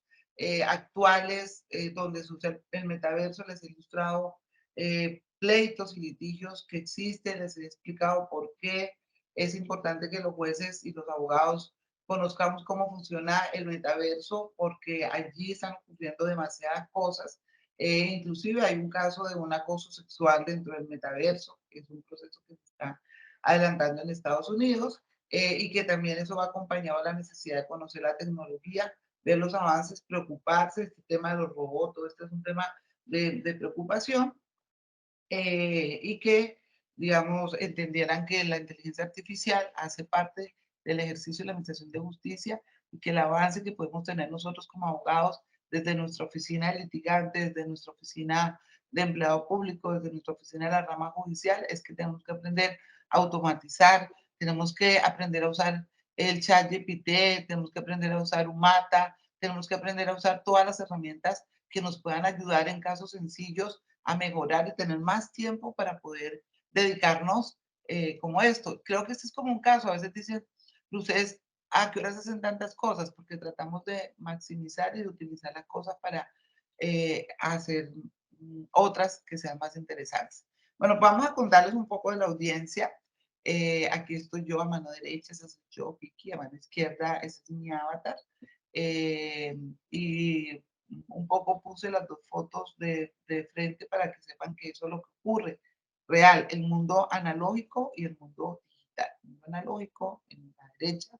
actuales donde sucede el metaverso, les he ilustrado pleitos y litigios que existen, les he explicado por qué es importante que los jueces y los abogados conozcamos cómo funciona el metaverso, porque allí están ocurriendo demasiadas cosas. Inclusive hay un caso de un acoso sexual dentro del metaverso, que es un proceso que se está adelantando en Estados Unidos, y que también eso va acompañado a la necesidad de conocer la tecnología, ver los avances, preocuparse. Este tema de los robots, todo este es un tema de preocupación, y que digamos, entendieran que la inteligencia artificial hace parte del ejercicio de la administración de justicia y que el avance que podemos tener nosotros como abogados desde nuestra oficina de litigantes, desde nuestra oficina de empleado público, desde nuestra oficina de la rama judicial, es que tenemos que aprender a automatizar, tenemos que aprender a usar el chat GPT, tenemos que aprender a usar Umata, tenemos que aprender a usar todas las herramientas que nos puedan ayudar en casos sencillos a mejorar y tener más tiempo para poder dedicarnos como esto. Creo que este es como un caso, a veces dicen, ustedes, ¿a qué horas hacen tantas cosas? Porque tratamos de maximizar y de utilizar las cosas para hacer otras que sean más interesantes. Bueno, vamos a contarles un poco de la audiencia. Aquí estoy yo a mano derecha, esa soy yo, Vicky, a mano izquierda, ese es mi avatar. Y un poco puse las dos fotos de frente para que sepan que eso es lo que ocurre. Real, el mundo analógico y el mundo digital. El mundo analógico, en la derecha,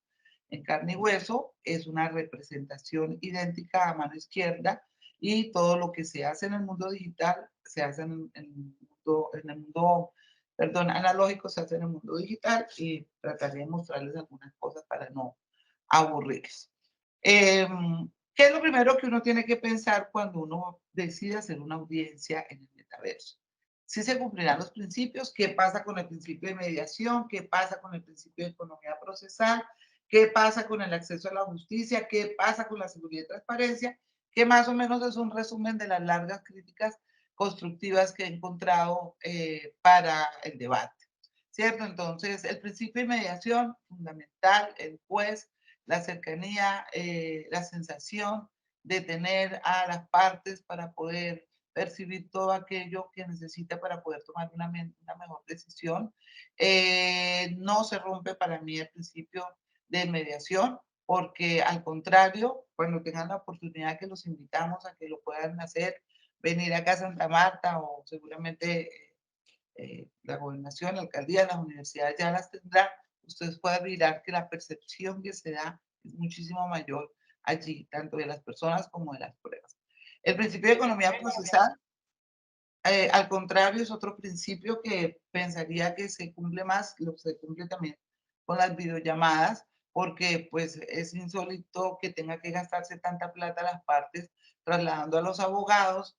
en carne y hueso, es una representación idéntica a mano izquierda y todo lo que se hace en el mundo digital se hace en el mundo perdón, analógico, se hace en el mundo digital y trataré de mostrarles algunas cosas para no aburrirles. ¿Qué es lo primero que uno tiene que pensar cuando uno decide hacer una audiencia en el metaverso? Si se cumplirán los principios, ¿qué pasa con el principio de mediación? ¿Qué pasa con el principio de economía procesal? ¿Qué pasa con el acceso a la justicia? ¿Qué pasa con la seguridad y transparencia? Que más o menos es un resumen de las largas críticas constructivas que he encontrado para el debate, ¿cierto? Entonces, el principio de mediación, fundamental, el juez, la cercanía, la sensación de tener a las partes para poder percibir todo aquello que necesita para poder tomar una mejor decisión. No se rompe para mí el principio de mediación, porque al contrario, cuando tengan la oportunidad que los invitamos a que lo puedan hacer, venir acá a Santa Marta o seguramente la gobernación, la alcaldía, las universidades ya las tendrán, ustedes pueden mirar que la percepción que se da es muchísimo mayor allí, tanto de las personas como de las pruebas. El principio de economía procesal, al contrario, es otro principio que pensaría que se cumple más, lo se cumple también con las videollamadas, porque pues es insólito que tenga que gastarse tanta plata las partes trasladando a los abogados,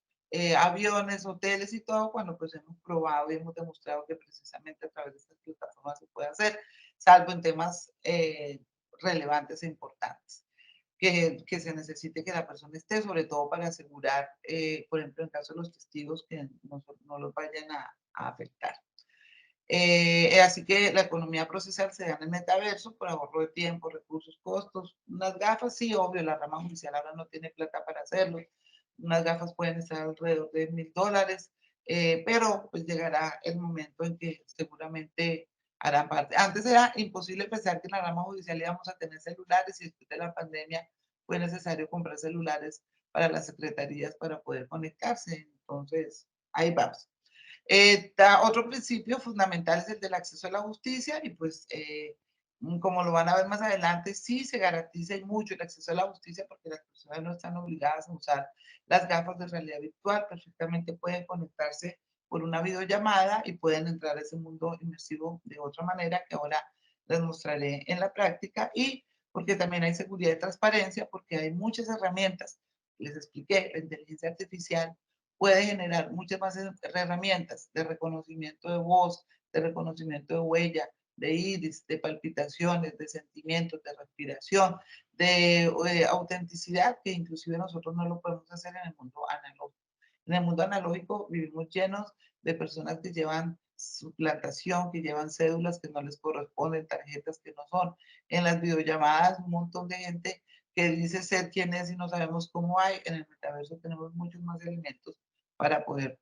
aviones, hoteles y todo, cuando pues hemos probado y hemos demostrado que precisamente a través de estas plataformas se puede hacer, salvo en temas relevantes e importantes. Que se necesite que la persona esté, sobre todo para asegurar, por ejemplo, en caso de los testigos, que no los vayan a afectar. Así que la economía procesal se da en el metaverso por ahorro de tiempo, recursos, costos. Unas gafas, sí, obvio, la rama judicial ahora no tiene plata para hacerlo. Unas gafas pueden estar alrededor de $1,000, pero pues llegará el momento en que seguramente harán parte. Antes era imposible pensar que en la rama judicial íbamos a tener celulares y después de la pandemia fue necesario comprar celulares para las secretarías para poder conectarse. Entonces, ahí vamos. Otro principio fundamental es el del acceso a la justicia y pues como lo van a ver más adelante, sí se garantiza y mucho el acceso a la justicia porque las personas no están obligadas a usar las gafas de realidad virtual, perfectamente pueden conectarse por una videollamada y pueden entrar a ese mundo inmersivo de otra manera que ahora les mostraré en la práctica y porque también hay seguridad y transparencia porque hay muchas herramientas, les expliqué, la inteligencia artificial puede generar muchas más herramientas de reconocimiento de voz, de reconocimiento de huella, de iris, de palpitaciones, de sentimientos, de respiración, de autenticidad, que inclusive nosotros no lo podemos hacer en el mundo analógico. En el mundo analógico vivimos llenos de personas que llevan suplantación, que llevan cédulas que no les corresponden, tarjetas que no son. En las videollamadas, un montón de gente que dice ser quién es y no sabemos cómo hay. En el metaverso tenemos muchos más elementos para poder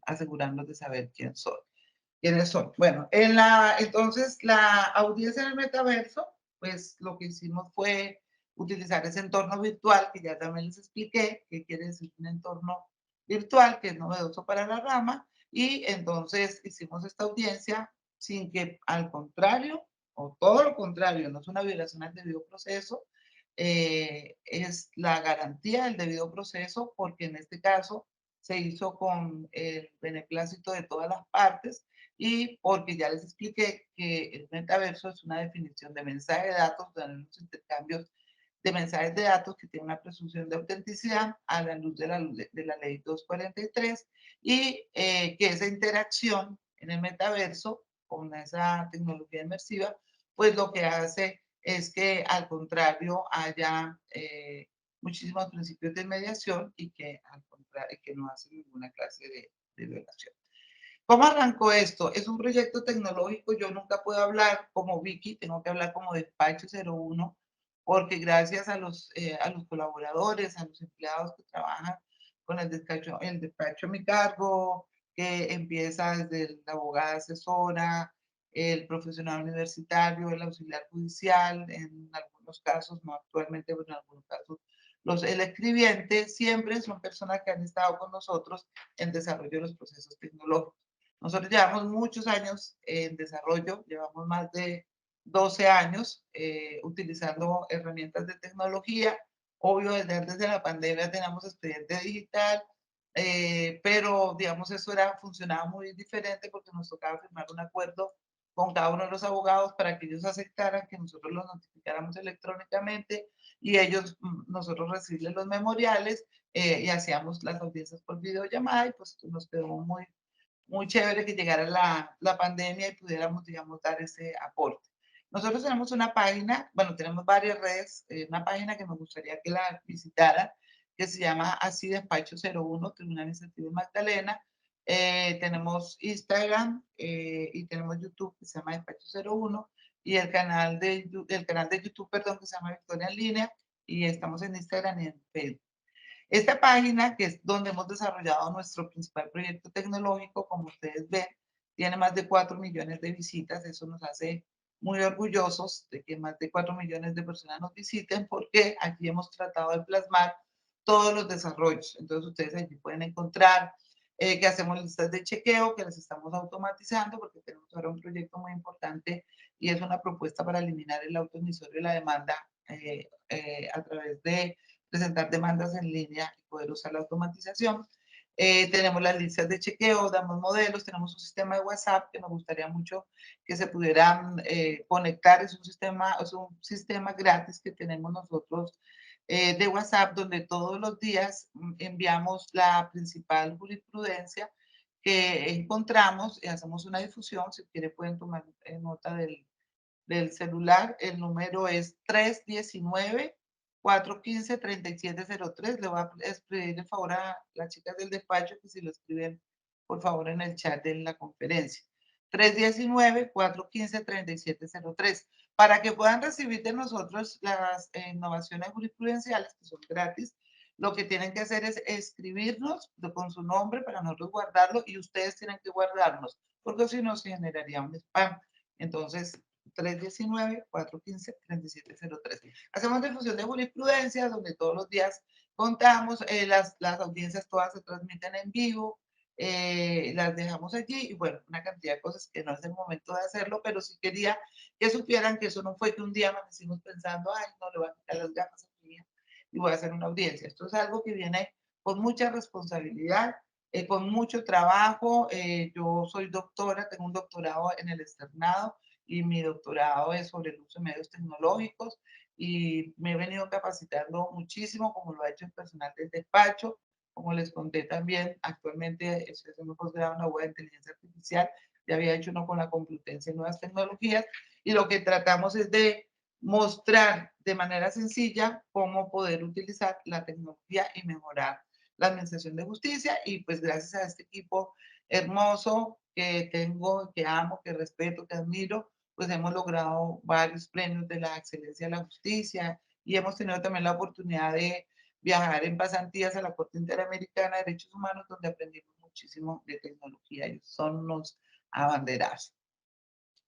asegurarnos de saber quiénes son. Bueno, entonces la audiencia en el metaverso, pues lo que hicimos fue utilizar ese entorno virtual, que ya también les expliqué, qué quiere decir un entorno virtual, que es novedoso para la rama, y entonces hicimos esta audiencia sin que, al contrario, o todo lo contrario, no es una violación al debido proceso, es la garantía del debido proceso, porque en este caso se hizo con el beneplácito de todas las partes, y porque ya les expliqué que el metaverso es una definición de mensaje de datos, de los intercambios de mensajes de datos que tiene una presunción de autenticidad a la luz de la ley 243 y que esa interacción en el metaverso con esa tecnología inmersiva, pues lo que hace es que al contrario haya muchísimos principios de mediación y que al contrario que no hace ninguna clase de violación. ¿Cómo arrancó esto? Es un proyecto tecnológico, yo nunca puedo hablar como Vicky, tengo que hablar como Despacho 01, porque gracias a los colaboradores, a los empleados que trabajan con el despacho a mi cargo, que empieza desde la abogada asesora, el profesional universitario, el auxiliar judicial, en algunos casos, no actualmente, pero en algunos casos, el escribiente, siempre son personas que han estado con nosotros en desarrollo de los procesos tecnológicos. Nosotros llevamos muchos años en desarrollo, llevamos más de 12 años utilizando herramientas de tecnología. Obvio, desde la pandemia tenemos expediente digital, pero digamos eso funcionaba muy diferente porque nos tocaba firmar un acuerdo con cada uno de los abogados para que ellos aceptaran que nosotros los notificáramos electrónicamente y ellos, nosotros recibirles los memoriales y hacíamos las audiencias por videollamada y pues nos quedó muy chévere que llegara la pandemia y pudiéramos, digamos, dar ese aporte. Nosotros tenemos una página, bueno, tenemos varias redes, una página que me gustaría que la visitaran, que se llama así Despacho 01, Tribunal Administrativo de Magdalena. Tenemos Instagram y tenemos YouTube que se llama Despacho 01 y el canal de YouTube, perdón, que se llama Victoria en Línea y estamos en Instagram y en Facebook. Esta página, que es donde hemos desarrollado nuestro principal proyecto tecnológico, como ustedes ven, tiene más de 4 millones de visitas. Eso nos hace muy orgullosos de que más de 4 millones de personas nos visiten, porque aquí hemos tratado de plasmar todos los desarrollos. Entonces, ustedes allí pueden encontrar que hacemos listas de chequeo, que las estamos automatizando, porque tenemos ahora un proyecto muy importante y es una propuesta para eliminar el autoemisorio y la demanda a través de presentar demandas en línea y poder usar la automatización. Tenemos las listas de chequeo, damos modelos, tenemos un sistema de WhatsApp que nos gustaría mucho que se pudieran conectar. Es un sistema gratis que tenemos nosotros de WhatsApp, donde todos los días enviamos la principal jurisprudencia que encontramos y hacemos una difusión. Si quieren pueden tomar nota del celular. El número es 319-415-3703. Le voy a pedir el favor a las chicas del despacho que si lo escriben, por favor, en el chat de la conferencia. 319-415-3703. Para que puedan recibir de nosotros las innovaciones jurisprudenciales, que son gratis, lo que tienen que hacer es escribirnos con su nombre para nosotros guardarlo y ustedes tienen que guardarnos, porque si no se generaría un spam. Entonces, 319-415-3703. Hacemos difusión de jurisprudencia, donde todos los días contamos, las audiencias todas se transmiten en vivo, las dejamos allí y bueno, una cantidad de cosas que no es el momento de hacerlo, pero sí quería que supieran que eso no fue que un día amanecimos pensando, ay, no le voy a quitar las gafas a mi hija y voy a hacer una audiencia. Esto es algo que viene con mucha responsabilidad, con mucho trabajo. Yo soy doctora, tengo un doctorado en el externado y mi doctorado es sobre el uso de medios tecnológicos y me he venido capacitando muchísimo, como lo ha hecho el personal del despacho. Como les conté también, actualmente estoy haciendo un posgrado en la web de inteligencia artificial, ya había hecho uno con la Complutense en nuevas tecnologías y lo que tratamos es de mostrar de manera sencilla cómo poder utilizar la tecnología y mejorar la administración de justicia y pues gracias a este equipo hermoso que tengo, que amo, que respeto, que admiro, pues hemos logrado varios premios de la excelencia de la justicia y hemos tenido también la oportunidad de viajar en pasantías a la Corte Interamericana de Derechos Humanos, donde aprendimos muchísimo de tecnología. Ellos son unos abanderados.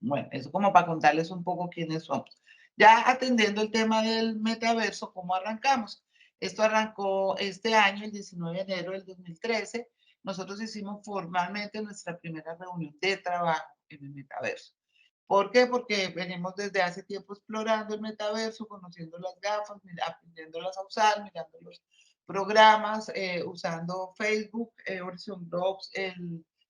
Bueno, eso como para contarles un poco quiénes somos. Ya atendiendo el tema del metaverso, ¿cómo arrancamos? Esto arrancó este año, el 19 de enero del 2013. Nosotros hicimos formalmente nuestra primera reunión de trabajo en el metaverso. ¿Por qué? Porque venimos desde hace tiempo explorando el metaverso, conociendo las gafas, aprendiéndolas a usar, mirando los programas, usando Facebook, Horizon Drops,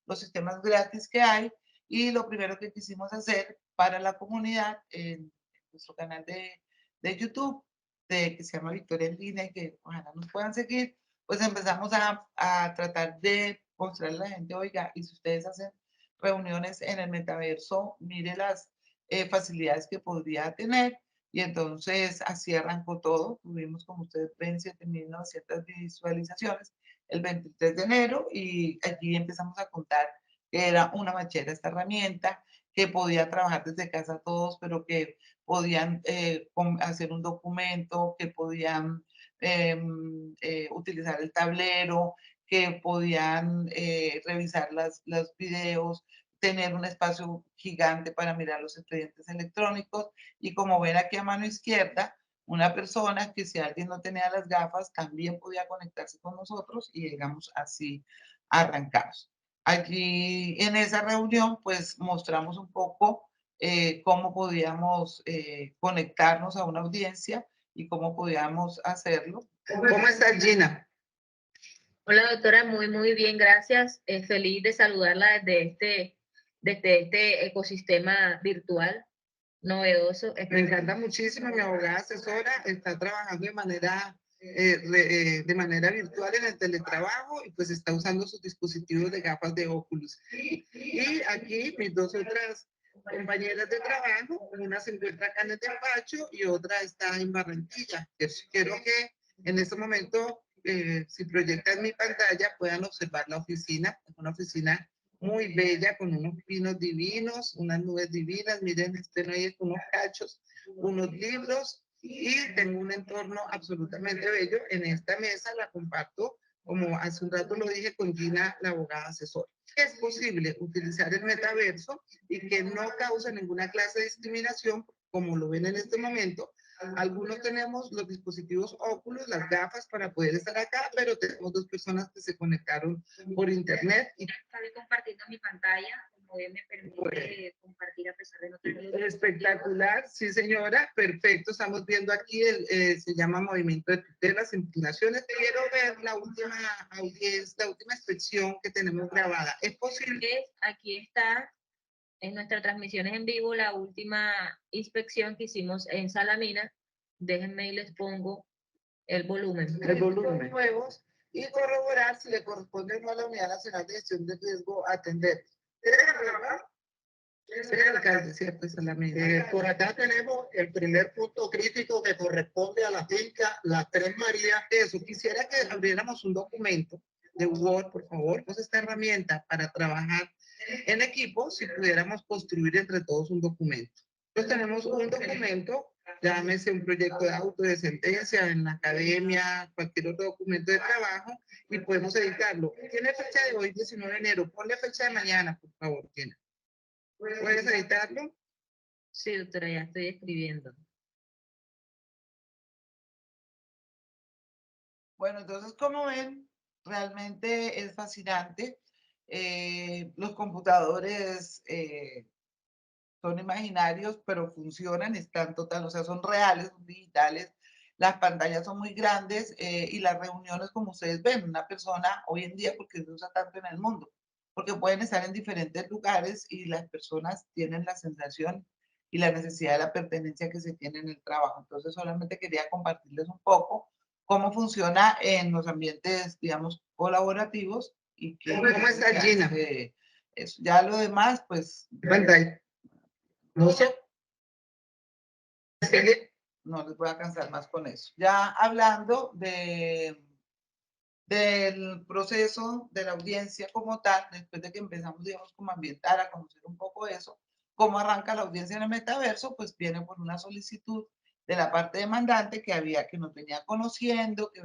los sistemas gratis que hay. Y lo primero que quisimos hacer para la comunidad en nuestro canal de YouTube, que se llama Victoria en Línea y que ojalá nos puedan seguir, pues empezamos a tratar de mostrarle a la gente, oiga, y si ustedes hacen reuniones en el metaverso, mire las facilidades que podría tener. Y entonces así arrancó todo. Tuvimos, como ustedes ven, 7.900 visualizaciones el 23 de enero y allí empezamos a contar que era una machera esta herramienta, que podía trabajar desde casa todos, pero que podían hacer un documento, que podían utilizar el tablero, que podían revisar los videos, tener un espacio gigante para mirar los expedientes electrónicos. Y como ven aquí a mano izquierda, una persona que si alguien no tenía las gafas también podía conectarse con nosotros y digamos así arrancamos. Allí en esa reunión pues mostramos un poco cómo podíamos conectarnos a una audiencia y cómo podíamos hacerlo. ¿Cómo estás, Gina? Hola doctora, muy bien, gracias. Feliz de saludarla desde este ecosistema virtual novedoso. Me encanta muchísimo, mi abogada asesora está trabajando de manera virtual en el teletrabajo y pues está usando sus dispositivos de gafas de Oculus. Y aquí mis dos otras compañeras de trabajo, una se encuentra acá en el despacho y otra está en Barranquilla. Quiero que en este momento, si proyectan mi pantalla, puedan observar la oficina. Es una oficina muy bella, con unos pinos divinos, unas nubes divinas. Miren, no hay unos cachos, unos libros y tengo un entorno absolutamente bello. En esta mesa la comparto, como hace un rato lo dije, con Gina, la abogada asesora. Es posible utilizar el metaverso y que no cause ninguna clase de discriminación, como lo ven en este momento. Algunos tenemos los dispositivos Oculus, las gafas para poder estar acá, pero tenemos dos personas que se conectaron por internet. Y Estoy compartiendo mi pantalla, como me permite compartir a pesar de no tener... Espectacular, sí señora, perfecto. Estamos viendo aquí, se llama Movimiento de Tutelas, Impugnaciones. Quiero ver la última audiencia, la última inspección que tenemos grabada. ¿Es posible? Aquí está en nuestras transmisiones en vivo la última inspección que hicimos en Salamina. Déjenme y les pongo el volumen. El volumen. Nuevos y corroborar si le corresponde o no a la Unidad Nacional de Gestión de Riesgo atender. Sí, alcalde, cierto, Salamina. Por acá tenemos el primer punto crítico que corresponde a la finca Las Tres Marías. Eso, quisiera que abriéramos un documento de Word, por favor. Pues esta herramienta para trabajar en equipo, si pudiéramos construir entre todos un documento. Entonces tenemos un documento, llámese un proyecto de auto de sentencia en la academia, cualquier otro documento de trabajo, y podemos editarlo. Tiene fecha de hoy, 19 de enero. Ponle fecha de mañana, por favor, Tina. ¿Puedes editarlo? Sí, doctora, ya estoy escribiendo. Bueno, entonces, como ven, realmente es fascinante. Los computadores son imaginarios, pero funcionan, están total, o sea, son reales, son digitales. Las pantallas son muy grandes y las reuniones, como ustedes ven, una persona hoy en día, porque se usa tanto en el mundo, porque pueden estar en diferentes lugares y las personas tienen la sensación y la necesidad de la pertenencia que se tiene en el trabajo. Entonces, solamente quería compartirles un poco cómo funciona en los ambientes, digamos, colaborativos y que... ¿Cómo está, Gina? Eso. Ya lo demás, pues... Pantalla. No sé. No les voy a cansar más con eso. Ya hablando del proceso de la audiencia como tal, después de que empezamos, digamos, como a ambientar, a conocer un poco eso, cómo arranca la audiencia en el metaverso, pues viene por una solicitud de la parte demandante que nos venía conociendo, que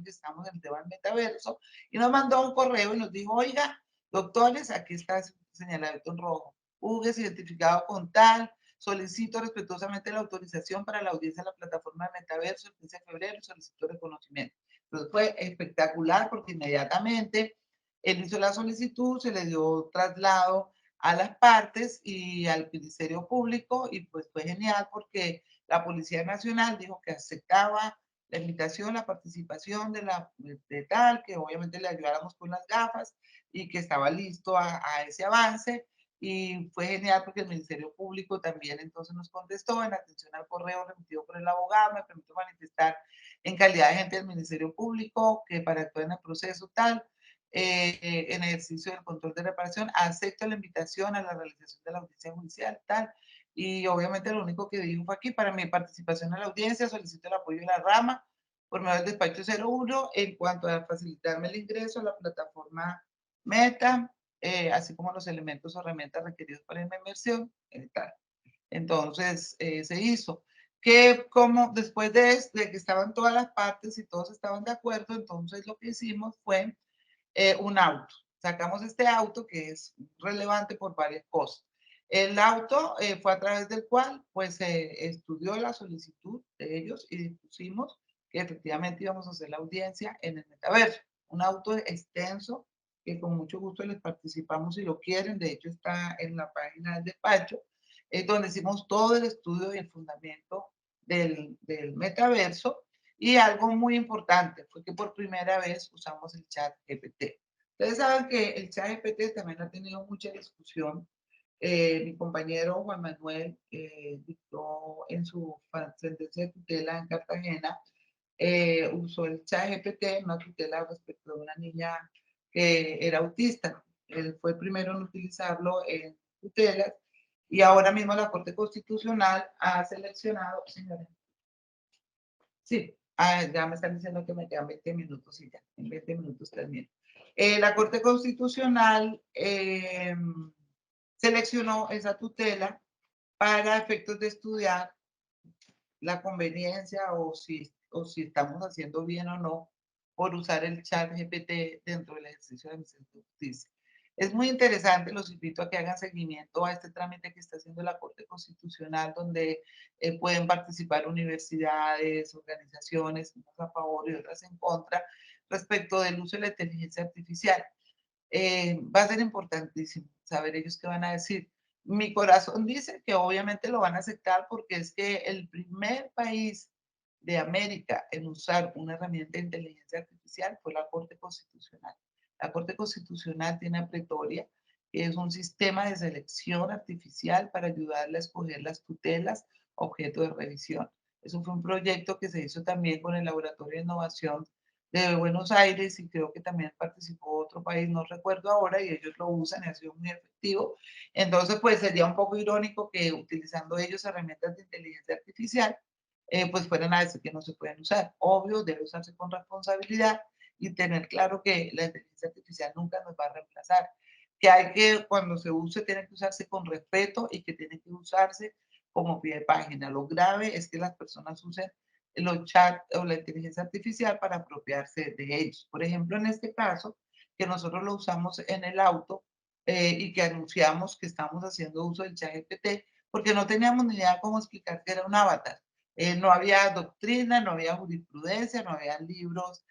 estamos en el tema del metaverso, y nos mandó un correo y nos dijo, oiga, doctores, aquí está señalado en rojo, UGES identificado con tal, solicito respetuosamente la autorización para la audiencia en la plataforma de metaverso el 15 de febrero y solicito reconocimiento. Entonces fue espectacular porque inmediatamente él hizo la solicitud, se le dio traslado a las partes y al Ministerio Público y pues fue genial porque la Policía Nacional dijo que aceptaba la invitación, la participación de tal, que obviamente le ayudáramos con las gafas y que estaba listo a ese avance. y fue genial porque el Ministerio Público también entonces nos contestó en atención al correo remitido por el abogado. Me permito manifestar en calidad de agente del Ministerio Público que para actuar en el proceso tal, en ejercicio del control de reparación, acepto la invitación a la realización de la audiencia judicial tal, y obviamente lo único que dijo fue aquí, para mi participación en la audiencia solicito el apoyo de la rama por medio del despacho 01 en cuanto a facilitarme el ingreso a la plataforma Meta, así como los elementos o herramientas requeridos para la inmersión, tal. Entonces, se hizo. Que como después de que estaban todas las partes y todos estaban de acuerdo, entonces lo que hicimos fue un auto. Sacamos este auto que es relevante por varias cosas. El auto fue a través del cual pues se estudió la solicitud de ellos y dispusimos que efectivamente íbamos a hacer la audiencia en el metaverso. Un auto extenso que con mucho gusto les participamos si lo quieren. De hecho está en la página del despacho, donde hicimos todo el estudio y el fundamento del metaverso. Y algo muy importante fue que por primera vez usamos el chat GPT. Ustedes saben que el chat GPT también ha tenido mucha discusión. Mi compañero Juan Manuel dictó en su sentencia de tutela en Cartagena, usó el chat GPT, una tutela respecto de una niña que era autista. Él fue el primero en utilizarlo en tutelas y ahora mismo la Corte Constitucional ha seleccionado, señora. Sí, ya me están diciendo que me quedan 20 minutos y ya, en 20 minutos termino. La Corte Constitucional seleccionó esa tutela para efectos de estudiar la conveniencia o si estamos haciendo bien o no por usar el chat GPT dentro del ejercicio de misión de justicia. Es muy interesante, los invito a que hagan seguimiento a este trámite que está haciendo la Corte Constitucional, donde pueden participar universidades, organizaciones, unas a favor y otras en contra, respecto del uso de la inteligencia artificial. Va a ser importantísimo saber ellos qué van a decir. Mi corazón dice que obviamente lo van a aceptar porque es que el primer país de América en usar una herramienta de inteligencia artificial fue la Corte Constitucional. La Corte Constitucional tiene a Pretoria, que es un sistema de selección artificial para ayudarle a escoger las tutelas objeto de revisión. Eso fue un proyecto que se hizo también con el Laboratorio de Innovación de Buenos Aires y creo que también participó otro país, no recuerdo ahora, y ellos lo usan y ha sido muy efectivo. Entonces, pues sería un poco irónico que utilizando ellos herramientas de inteligencia artificial, pues fueran a decir que no se pueden usar. Obvio, debe usarse con responsabilidad y tener claro que la inteligencia artificial nunca nos va a reemplazar. Que hay que, cuando se use, tiene que usarse con respeto y que tiene que usarse como pie de página. Lo grave es que las personas usen los chats o la inteligencia artificial para apropiarse de ellos. Por ejemplo, en este caso, que nosotros lo usamos en el auto y que anunciamos que estamos haciendo uso del chat GPT, porque no teníamos ni idea cómo explicar que era un avatar. No había doctrina, no había jurisprudencia, no había libros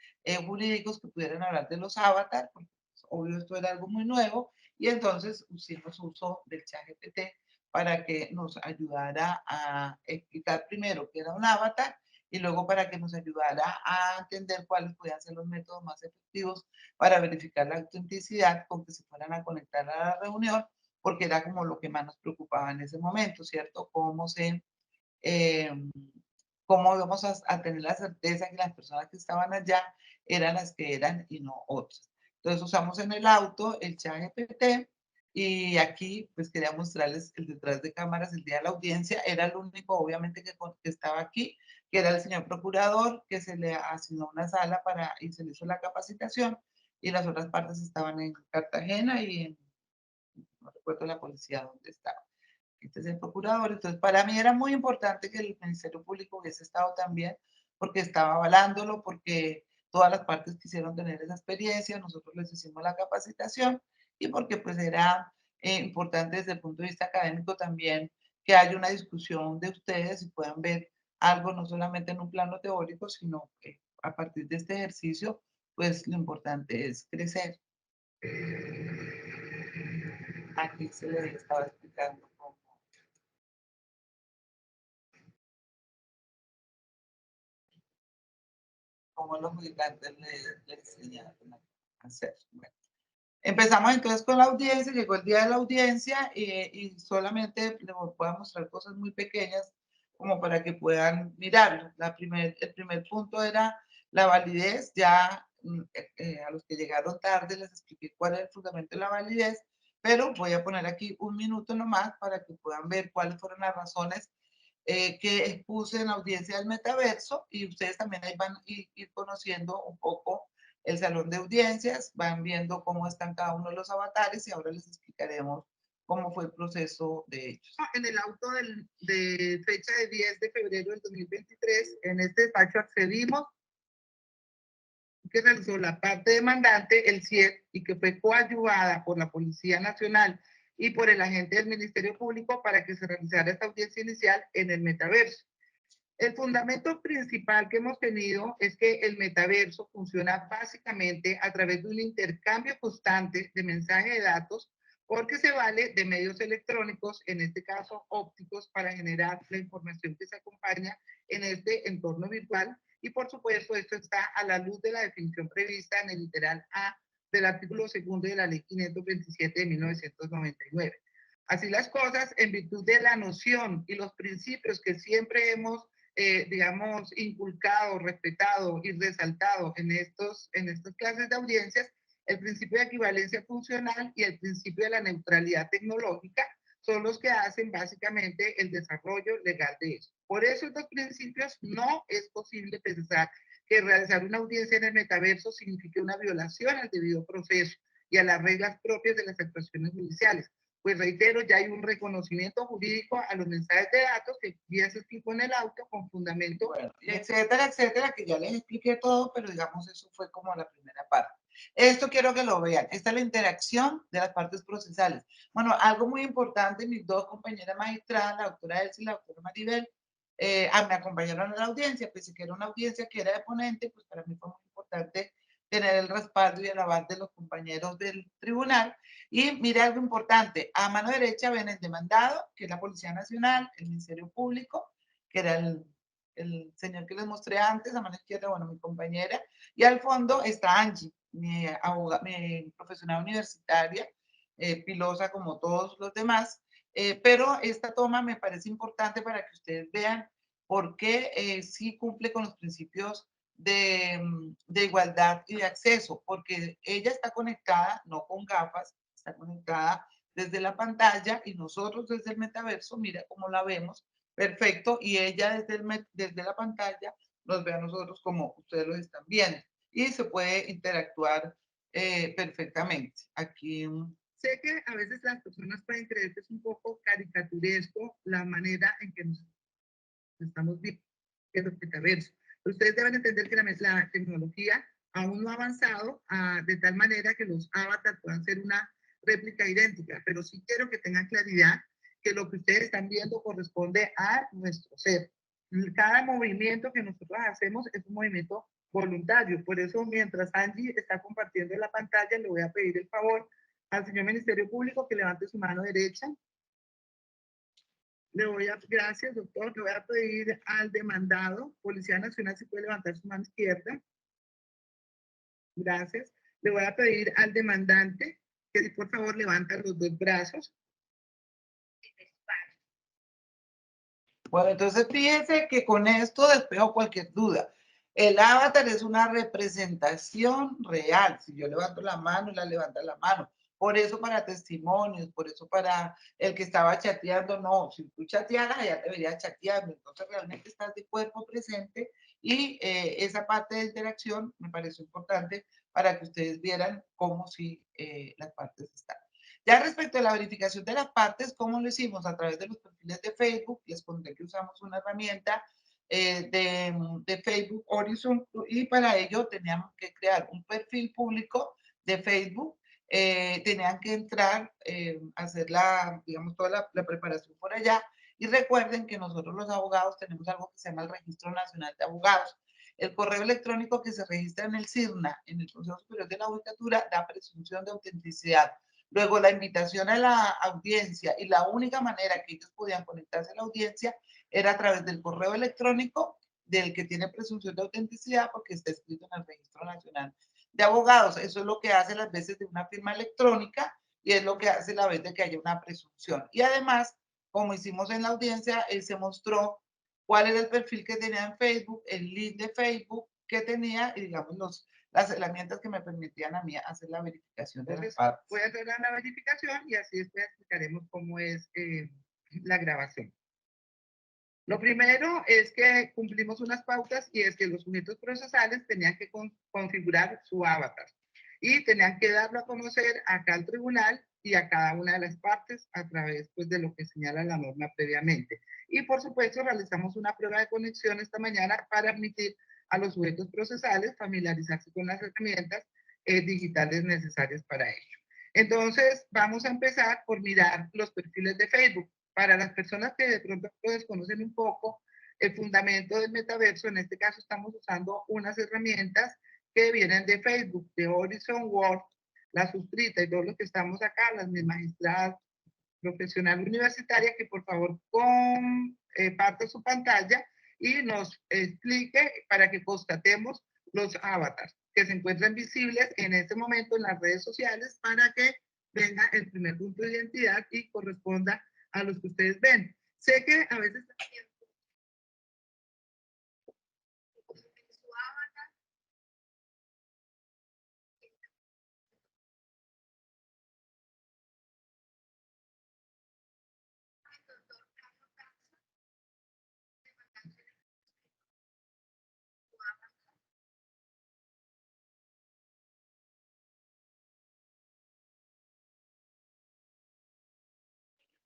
jurídicos que pudieran hablar de los avatars, porque pues, obvio esto era algo muy nuevo, y entonces hicimos uso del chat GPT para que nos ayudara a explicar primero qué era un avatar y luego para que nos ayudara a entender cuáles podían ser los métodos más efectivos para verificar la autenticidad con que se fueran a conectar a la reunión, porque era como lo que más nos preocupaba en ese momento, ¿cierto? Cómo íbamos a tener la certeza que las personas que estaban allá eran las que eran y no otras. Entonces usamos en el auto el chat GPT y aquí pues quería mostrarles el detrás de cámaras el día de la audiencia. Era el único obviamente que estaba aquí, que era el señor procurador, que se le asignó una sala y se le hizo la capacitación y las otras partes estaban en Cartagena y en, no recuerdo la policía dónde estaba. Este es el procurador. Entonces, para mí era muy importante que el Ministerio Público hubiese estado también, porque estaba avalándolo, porque todas las partes quisieron tener esa experiencia, nosotros les hicimos la capacitación y porque pues era importante desde el punto de vista académico también que haya una discusión de ustedes y puedan ver algo no solamente en un plano teórico, sino que a partir de este ejercicio, pues lo importante es crecer. Aquí se les estaba explicando cómo los militantes le enseñaron a hacer. Bueno, Empezamos entonces con la audiencia, llegó el día de la audiencia y solamente les voy a mostrar cosas muy pequeñas como para que puedan mirarlo. El primer punto era la validez. Ya a los que llegaron tarde les expliqué cuál es el fundamento de la validez, pero voy a poner aquí un minuto nomás para que puedan ver cuáles fueron las razones que expuse en la audiencia del metaverso, y ustedes también ahí van a ir conociendo un poco el salón de audiencias, van viendo cómo están cada uno de los avatares y ahora les explicaremos cómo fue el proceso de ellos. En el auto de fecha de 10 de febrero del 2023, en este despacho accedimos que realizó la parte demandante, el CIEP, y que fue coadyuvada por la Policía Nacional y por el agente del Ministerio Público para que se realizara esta audiencia inicial en el metaverso. El fundamento principal que hemos tenido es que el metaverso funciona básicamente a través de un intercambio constante de mensajes de datos, porque se vale de medios electrónicos, en este caso ópticos, para generar la información que se acompaña en este entorno virtual. Y por supuesto, esto está a la luz de la definición prevista en el literal A del artículo 2 de la Ley 527 de 1999. Así las cosas, en virtud de la noción y los principios que siempre hemos digamos, inculcado, respetado y resaltado en estas clases de audiencias, el principio de equivalencia funcional y el principio de la neutralidad tecnológica son los que hacen básicamente el desarrollo legal de eso. Por eso estos principios no es posible pensar que realizar una audiencia en el metaverso signifique una violación al debido proceso y a las reglas propias de las actuaciones judiciales. Pues reitero, ya hay un reconocimiento jurídico a los mensajes de datos que ya se explicó en el auto con fundamento, bueno, etcétera, etcétera, que ya les expliqué todo, pero digamos eso fue como la primera parte. Esto quiero que lo vean. Esta es la interacción de las partes procesales. Bueno, algo muy importante, mis dos compañeras magistradas, la doctora Elsie y la doctora Maribel, me acompañaron a la audiencia, pensé que era una audiencia que era de ponente, pues para mí fue muy importante tener el respaldo y el aval de los compañeros del tribunal. Y mire algo importante, a mano derecha ven el demandado, que es la Policía Nacional, el Ministerio Público, que era el señor que les mostré antes, a mano izquierda, bueno, mi compañera, y al fondo está Angie, mi profesional universitaria, pilosa como todos los demás, pero esta toma me parece importante para que ustedes vean por qué sí cumple con los principios de igualdad y de acceso, porque ella está conectada, no con gafas, está conectada desde la pantalla y nosotros desde el metaverso, mira cómo la vemos, perfecto, y ella desde la pantalla nos ve a nosotros como ustedes lo están viendo y se puede interactuar perfectamente. Aquí sé que a veces las personas pueden creer que es un poco caricaturesco la manera en que nos estamos viendo el metaverso. Ustedes deben entender que la tecnología aún no ha avanzado de tal manera que los avatars puedan ser una réplica idéntica, pero sí quiero que tengan claridad que lo que ustedes están viendo corresponde a nuestro ser. Cada movimiento que nosotros hacemos es un movimiento voluntario. Por eso, mientras Angie está compartiendo la pantalla, le voy a pedir el favor al señor Ministerio Público que levante su mano derecha. Gracias, doctor. Le voy a pedir al demandado, Policía Nacional, si puede levantar su mano izquierda. Gracias. Le voy a pedir al demandante que por favor levanta los dos brazos. Bueno, entonces fíjense que con esto despejo cualquier duda. El avatar es una representación real. Si yo levanto la mano, la levanta la mano. Por eso para testimonios, por eso para el que estaba chateando, no, si tú chatearas, ya te vería chateando, entonces realmente estás de cuerpo presente y esa parte de interacción me pareció importante para que ustedes vieran cómo sí las partes están. Ya respecto a la verificación de las partes, ¿cómo lo hicimos? A través de los perfiles de Facebook, les conté que usamos una herramienta de Facebook Horizon y para ello teníamos que crear un perfil público de Facebook. Tenían que entrar, hacer digamos, toda la preparación por allá. Y recuerden que nosotros los abogados tenemos algo que se llama el Registro Nacional de Abogados. El correo electrónico que se registra en el CIRNA, en el Consejo Superior de la Judicatura, da presunción de autenticidad. Luego la invitación a la audiencia y la única manera que ellos podían conectarse a la audiencia era a través del correo electrónico del que tiene presunción de autenticidad porque está escrito en el Registro Nacional de abogados. Eso es lo que hace las veces de una firma electrónica y es lo que hace la vez de que haya una presunción. Y además, como hicimos en la audiencia, se mostró cuál era el perfil que tenía en Facebook, el link de Facebook que tenía y digamos las herramientas que me permitían a mí hacer la verificación de las partes. Voy a hacer la verificación y así después explicaremos cómo es la grabación. Lo primero es que cumplimos unas pautas y es que los sujetos procesales tenían que configurar su avatar y tenían que darlo a conocer acá al tribunal y a cada una de las partes a través pues, de lo que señala la norma previamente. Y por supuesto realizamos una prueba de conexión esta mañana para permitir a los sujetos procesales familiarizarse con las herramientas digitales necesarias para ello. Entonces vamos a empezar por mirar los perfiles de Facebook. Para las personas que de pronto desconocen un poco el fundamento del metaverso, en este caso estamos usando unas herramientas que vienen de Facebook, de Horizon World, la suscrita y todos los que estamos acá, las mis magistradas profesional universitaria, que por favor comparte su pantalla y nos explique para que constatemos los avatars que se encuentran visibles en este momento en las redes sociales para que venga el primer punto de identidad y corresponda a los que ustedes ven. Sé que a veces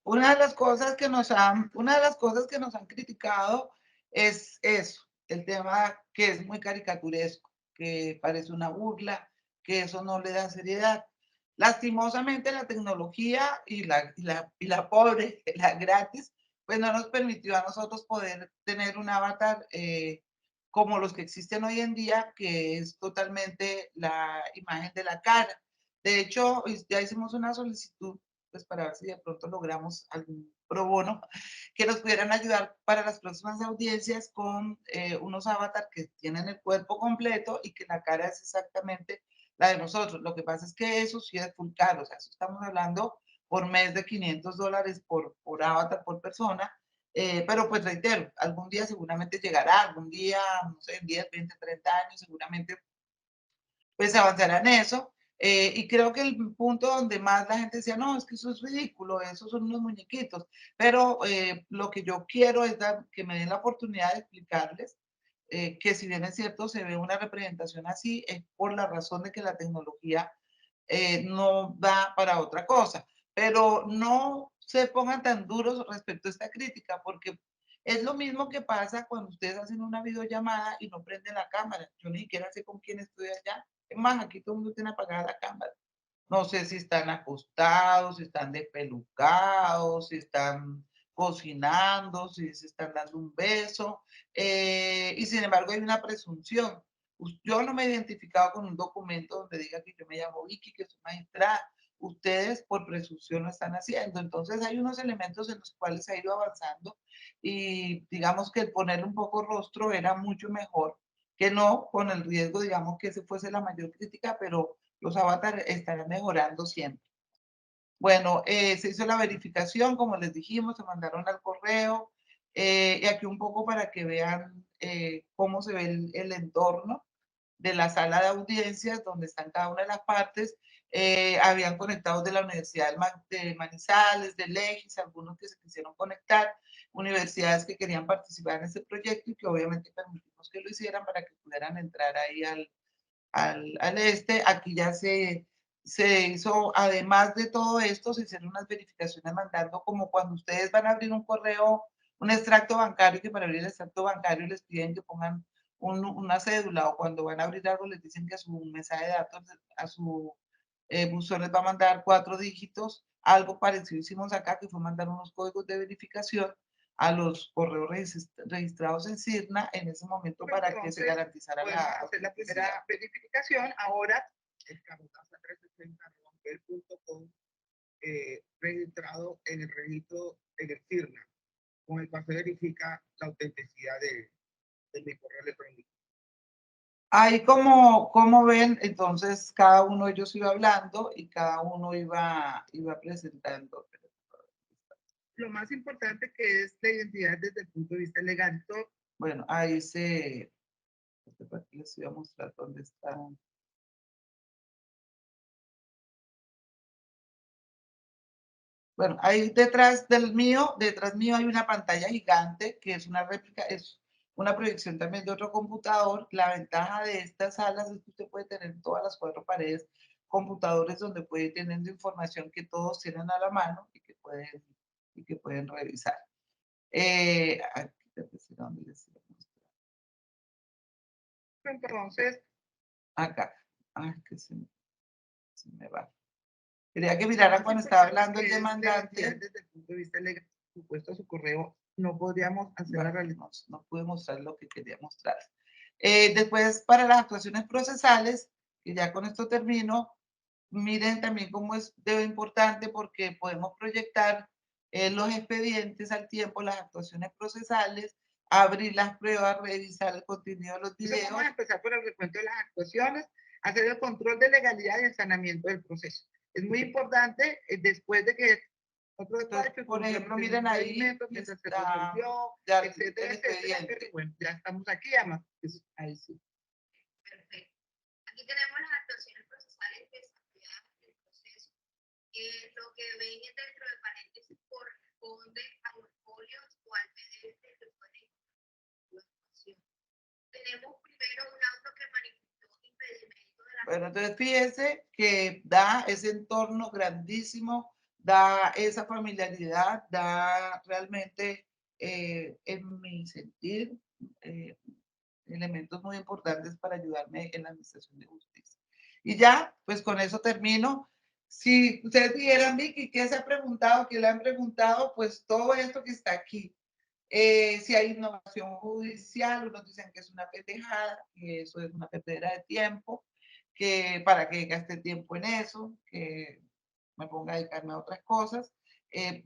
Una de las cosas que nos han criticado es eso, el tema que es muy caricaturesco, que parece una burla, que eso no le da seriedad. Lastimosamente la tecnología y la pobre, la gratis, pues no nos permitió a nosotros poder tener un avatar como los que existen hoy en día, que es totalmente la imagen de la cara. De hecho, ya hicimos una solicitud pues para ver si de pronto logramos algún pro bono que nos pudieran ayudar para las próximas audiencias con unos avatars que tienen el cuerpo completo y que la cara es exactamente la de nosotros. Lo que pasa es que eso sí es full caro, o sea, eso estamos hablando por mes de $500 por avatar por persona, pero pues reitero, algún día seguramente llegará, algún día, no sé, en 10, 20, 30 años seguramente pues avanzará en eso. Y creo que el punto donde más la gente decía, no, es que eso es ridículo, esos son unos muñequitos. Pero lo que yo quiero es que me den la oportunidad de explicarles que si bien es cierto, se ve una representación así, es por la razón de que la tecnología no da para otra cosa. Pero no se pongan tan duros respecto a esta crítica, porque es lo mismo que pasa cuando ustedes hacen una videollamada y no prenden la cámara. Yo ni siquiera sé con quién estoy allá. Es más, aquí todo el mundo tiene apagada la cámara. No sé si están acostados, si están despelucados, si están cocinando, si se están dando un beso. Y sin embargo hay una presunción. Yo no me he identificado con un documento donde diga que yo me llamo Vicky, que soy magistrada. Ustedes por presunción lo están haciendo. Entonces hay unos elementos en los cuales se ha ido avanzando y digamos que el poner un poco rostro era mucho mejor que no con el riesgo, digamos, que ese fuese la mayor crítica, pero los avatares estarán mejorando siempre. Bueno, se hizo la verificación, como les dijimos, se mandaron al correo. Y aquí un poco para que vean cómo se ve el entorno de la sala de audiencias, donde están cada una de las partes. Habían conectados de la Universidad de Manizales, de Legis, algunos que se quisieron conectar, universidades que querían participar en ese proyecto y que obviamente permitimos que lo hicieran para que pudieran entrar ahí al este. Aquí ya se hizo, además de todo esto, se hicieron unas verificaciones mandando como cuando ustedes van a abrir un correo, un extracto bancario, que para abrir el extracto bancario les piden que pongan una cédula, o cuando van a abrir algo les dicen que a su mensaje de datos, a su buzón les va a mandar 4 dígitos. Algo parecido hicimos acá, que fue mandar unos códigos de verificación a los correos registrados en CIRNA en ese momento para que se garantizara hacer la primera verificación. Ahora el Camutaza 360.com registrado en el registro en el CIRNA, con el cual se verifica la autenticidad de mi correo electrónico. Ahí como ven, entonces cada uno de ellos iba hablando y cada uno iba presentando. Lo más importante que es la identidad desde el punto de vista legal. Bueno, ahí aquí les voy a mostrar dónde está. Bueno, ahí detrás mío hay una pantalla gigante que es una réplica, es una proyección también de otro computador. La ventaja de estas salas es que usted puede tener en todas las 4 paredes computadores donde puede ir teniendo información que todos tienen a la mano y que pueden revisar. Entonces, acá. Ay, que se me va. Quería que miraran cuando estaba hablando el demandante. Desde el punto de vista legal, supuesto a su correo, no podríamos hacer la realidad. No pude mostrar lo que quería mostrar. Después, para las actuaciones procesales, que ya con esto termino, miren también cómo es importante porque podemos proyectar los expedientes al tiempo, las actuaciones procesales, abrir las pruebas, revisar el contenido de los videos. Vamos a empezar por el recuento de las actuaciones, hacer el control de legalidad y el saneamiento del proceso. Es muy importante, después de que por ejemplo, miren ahí, etcétera, bueno, ya estamos aquí, además, ahí sí. Perfecto. Aquí tenemos las actuaciones procesales desarrolladas en el proceso. Lo que ven dentro de paréntesis corresponde a los folios o al PDF que pueden encontrar. Tenemos primero un auto que manifestó impedimento de la... Bueno, entonces fíjense que da ese entorno grandísimo, da esa familiaridad, da realmente, en mi sentir, elementos muy importantes para ayudarme en la administración de justicia. Y ya, pues con eso termino. Si ustedes dijeran, Vicky, ¿qué se ha preguntado? ¿Qué le han preguntado? Pues todo esto que está aquí. Si hay innovación judicial, unos dicen que es una pendejada, que eso es una perdedera de tiempo, que para que gaste tiempo en eso, que me ponga a dedicarme a otras cosas.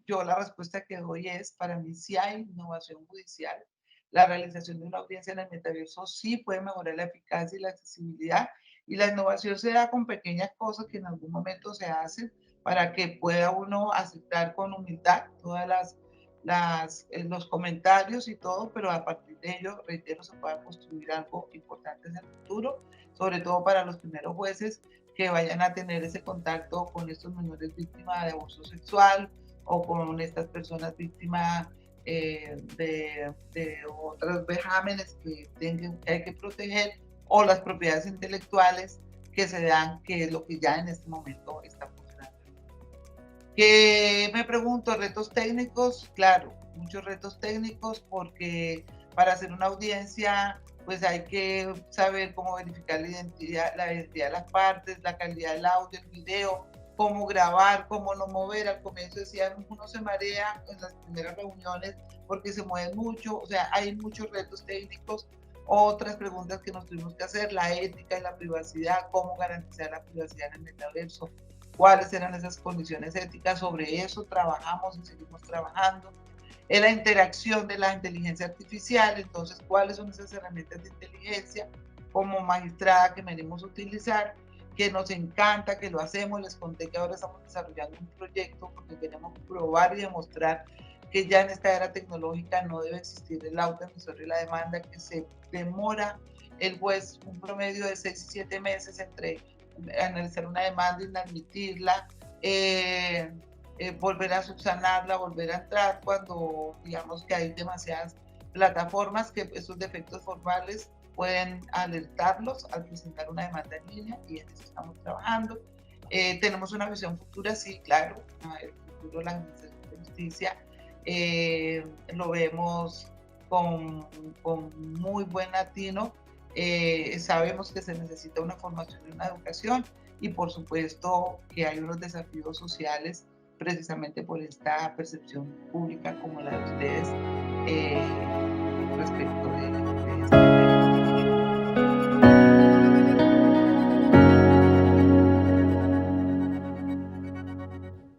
Yo la respuesta que doy es, para mí sí hay innovación judicial. La realización de una audiencia en el metaverso sí puede mejorar la eficacia y la accesibilidad, y la innovación se da con pequeñas cosas que en algún momento se hacen para que pueda uno aceptar con humildad todas los comentarios y todo, pero a partir de ello, reitero, se pueda construir algo importante en el futuro, sobre todo para los primeros jueces que vayan a tener ese contacto con estos menores víctimas de abuso sexual o con estas personas víctimas de otros vejámenes que hay que proteger, o las propiedades intelectuales que se dan, que es lo que ya en este momento está funcionando. Que me pregunto, retos técnicos, claro, muchos retos técnicos, porque para hacer una audiencia pues hay que saber cómo verificar la identidad de las partes, la calidad del audio, el video, cómo grabar, cómo no mover. Al comienzo decían, uno se marea en las primeras reuniones porque se mueve mucho, o sea, hay muchos retos técnicos. Otras preguntas que nos tuvimos que hacer, la ética y la privacidad, cómo garantizar la privacidad en el metaverso, cuáles eran esas condiciones éticas, sobre eso trabajamos y seguimos trabajando. En la interacción de la inteligencia artificial, entonces, ¿cuáles son esas herramientas de inteligencia como magistrada que venimos a utilizar? Que nos encanta, que lo hacemos. Les conté que ahora estamos desarrollando un proyecto porque queremos probar y demostrar que ya en esta era tecnológica no debe existir el autoemisor y la demanda, que se demora el juez un promedio de 6 y 7 meses entre analizar una demanda, inadmitirla, volver a subsanarla, volver a entrar cuando digamos que hay demasiadas plataformas que esos defectos formales pueden alertarlos al presentar una demanda en línea, y en eso estamos trabajando. Tenemos una visión futura, sí, claro, el futuro de la administración de justicia lo vemos con muy buen atino. Sabemos que se necesita una formación y una educación, y por supuesto que hay unos desafíos sociales precisamente por esta percepción pública como la de ustedes respecto de esto.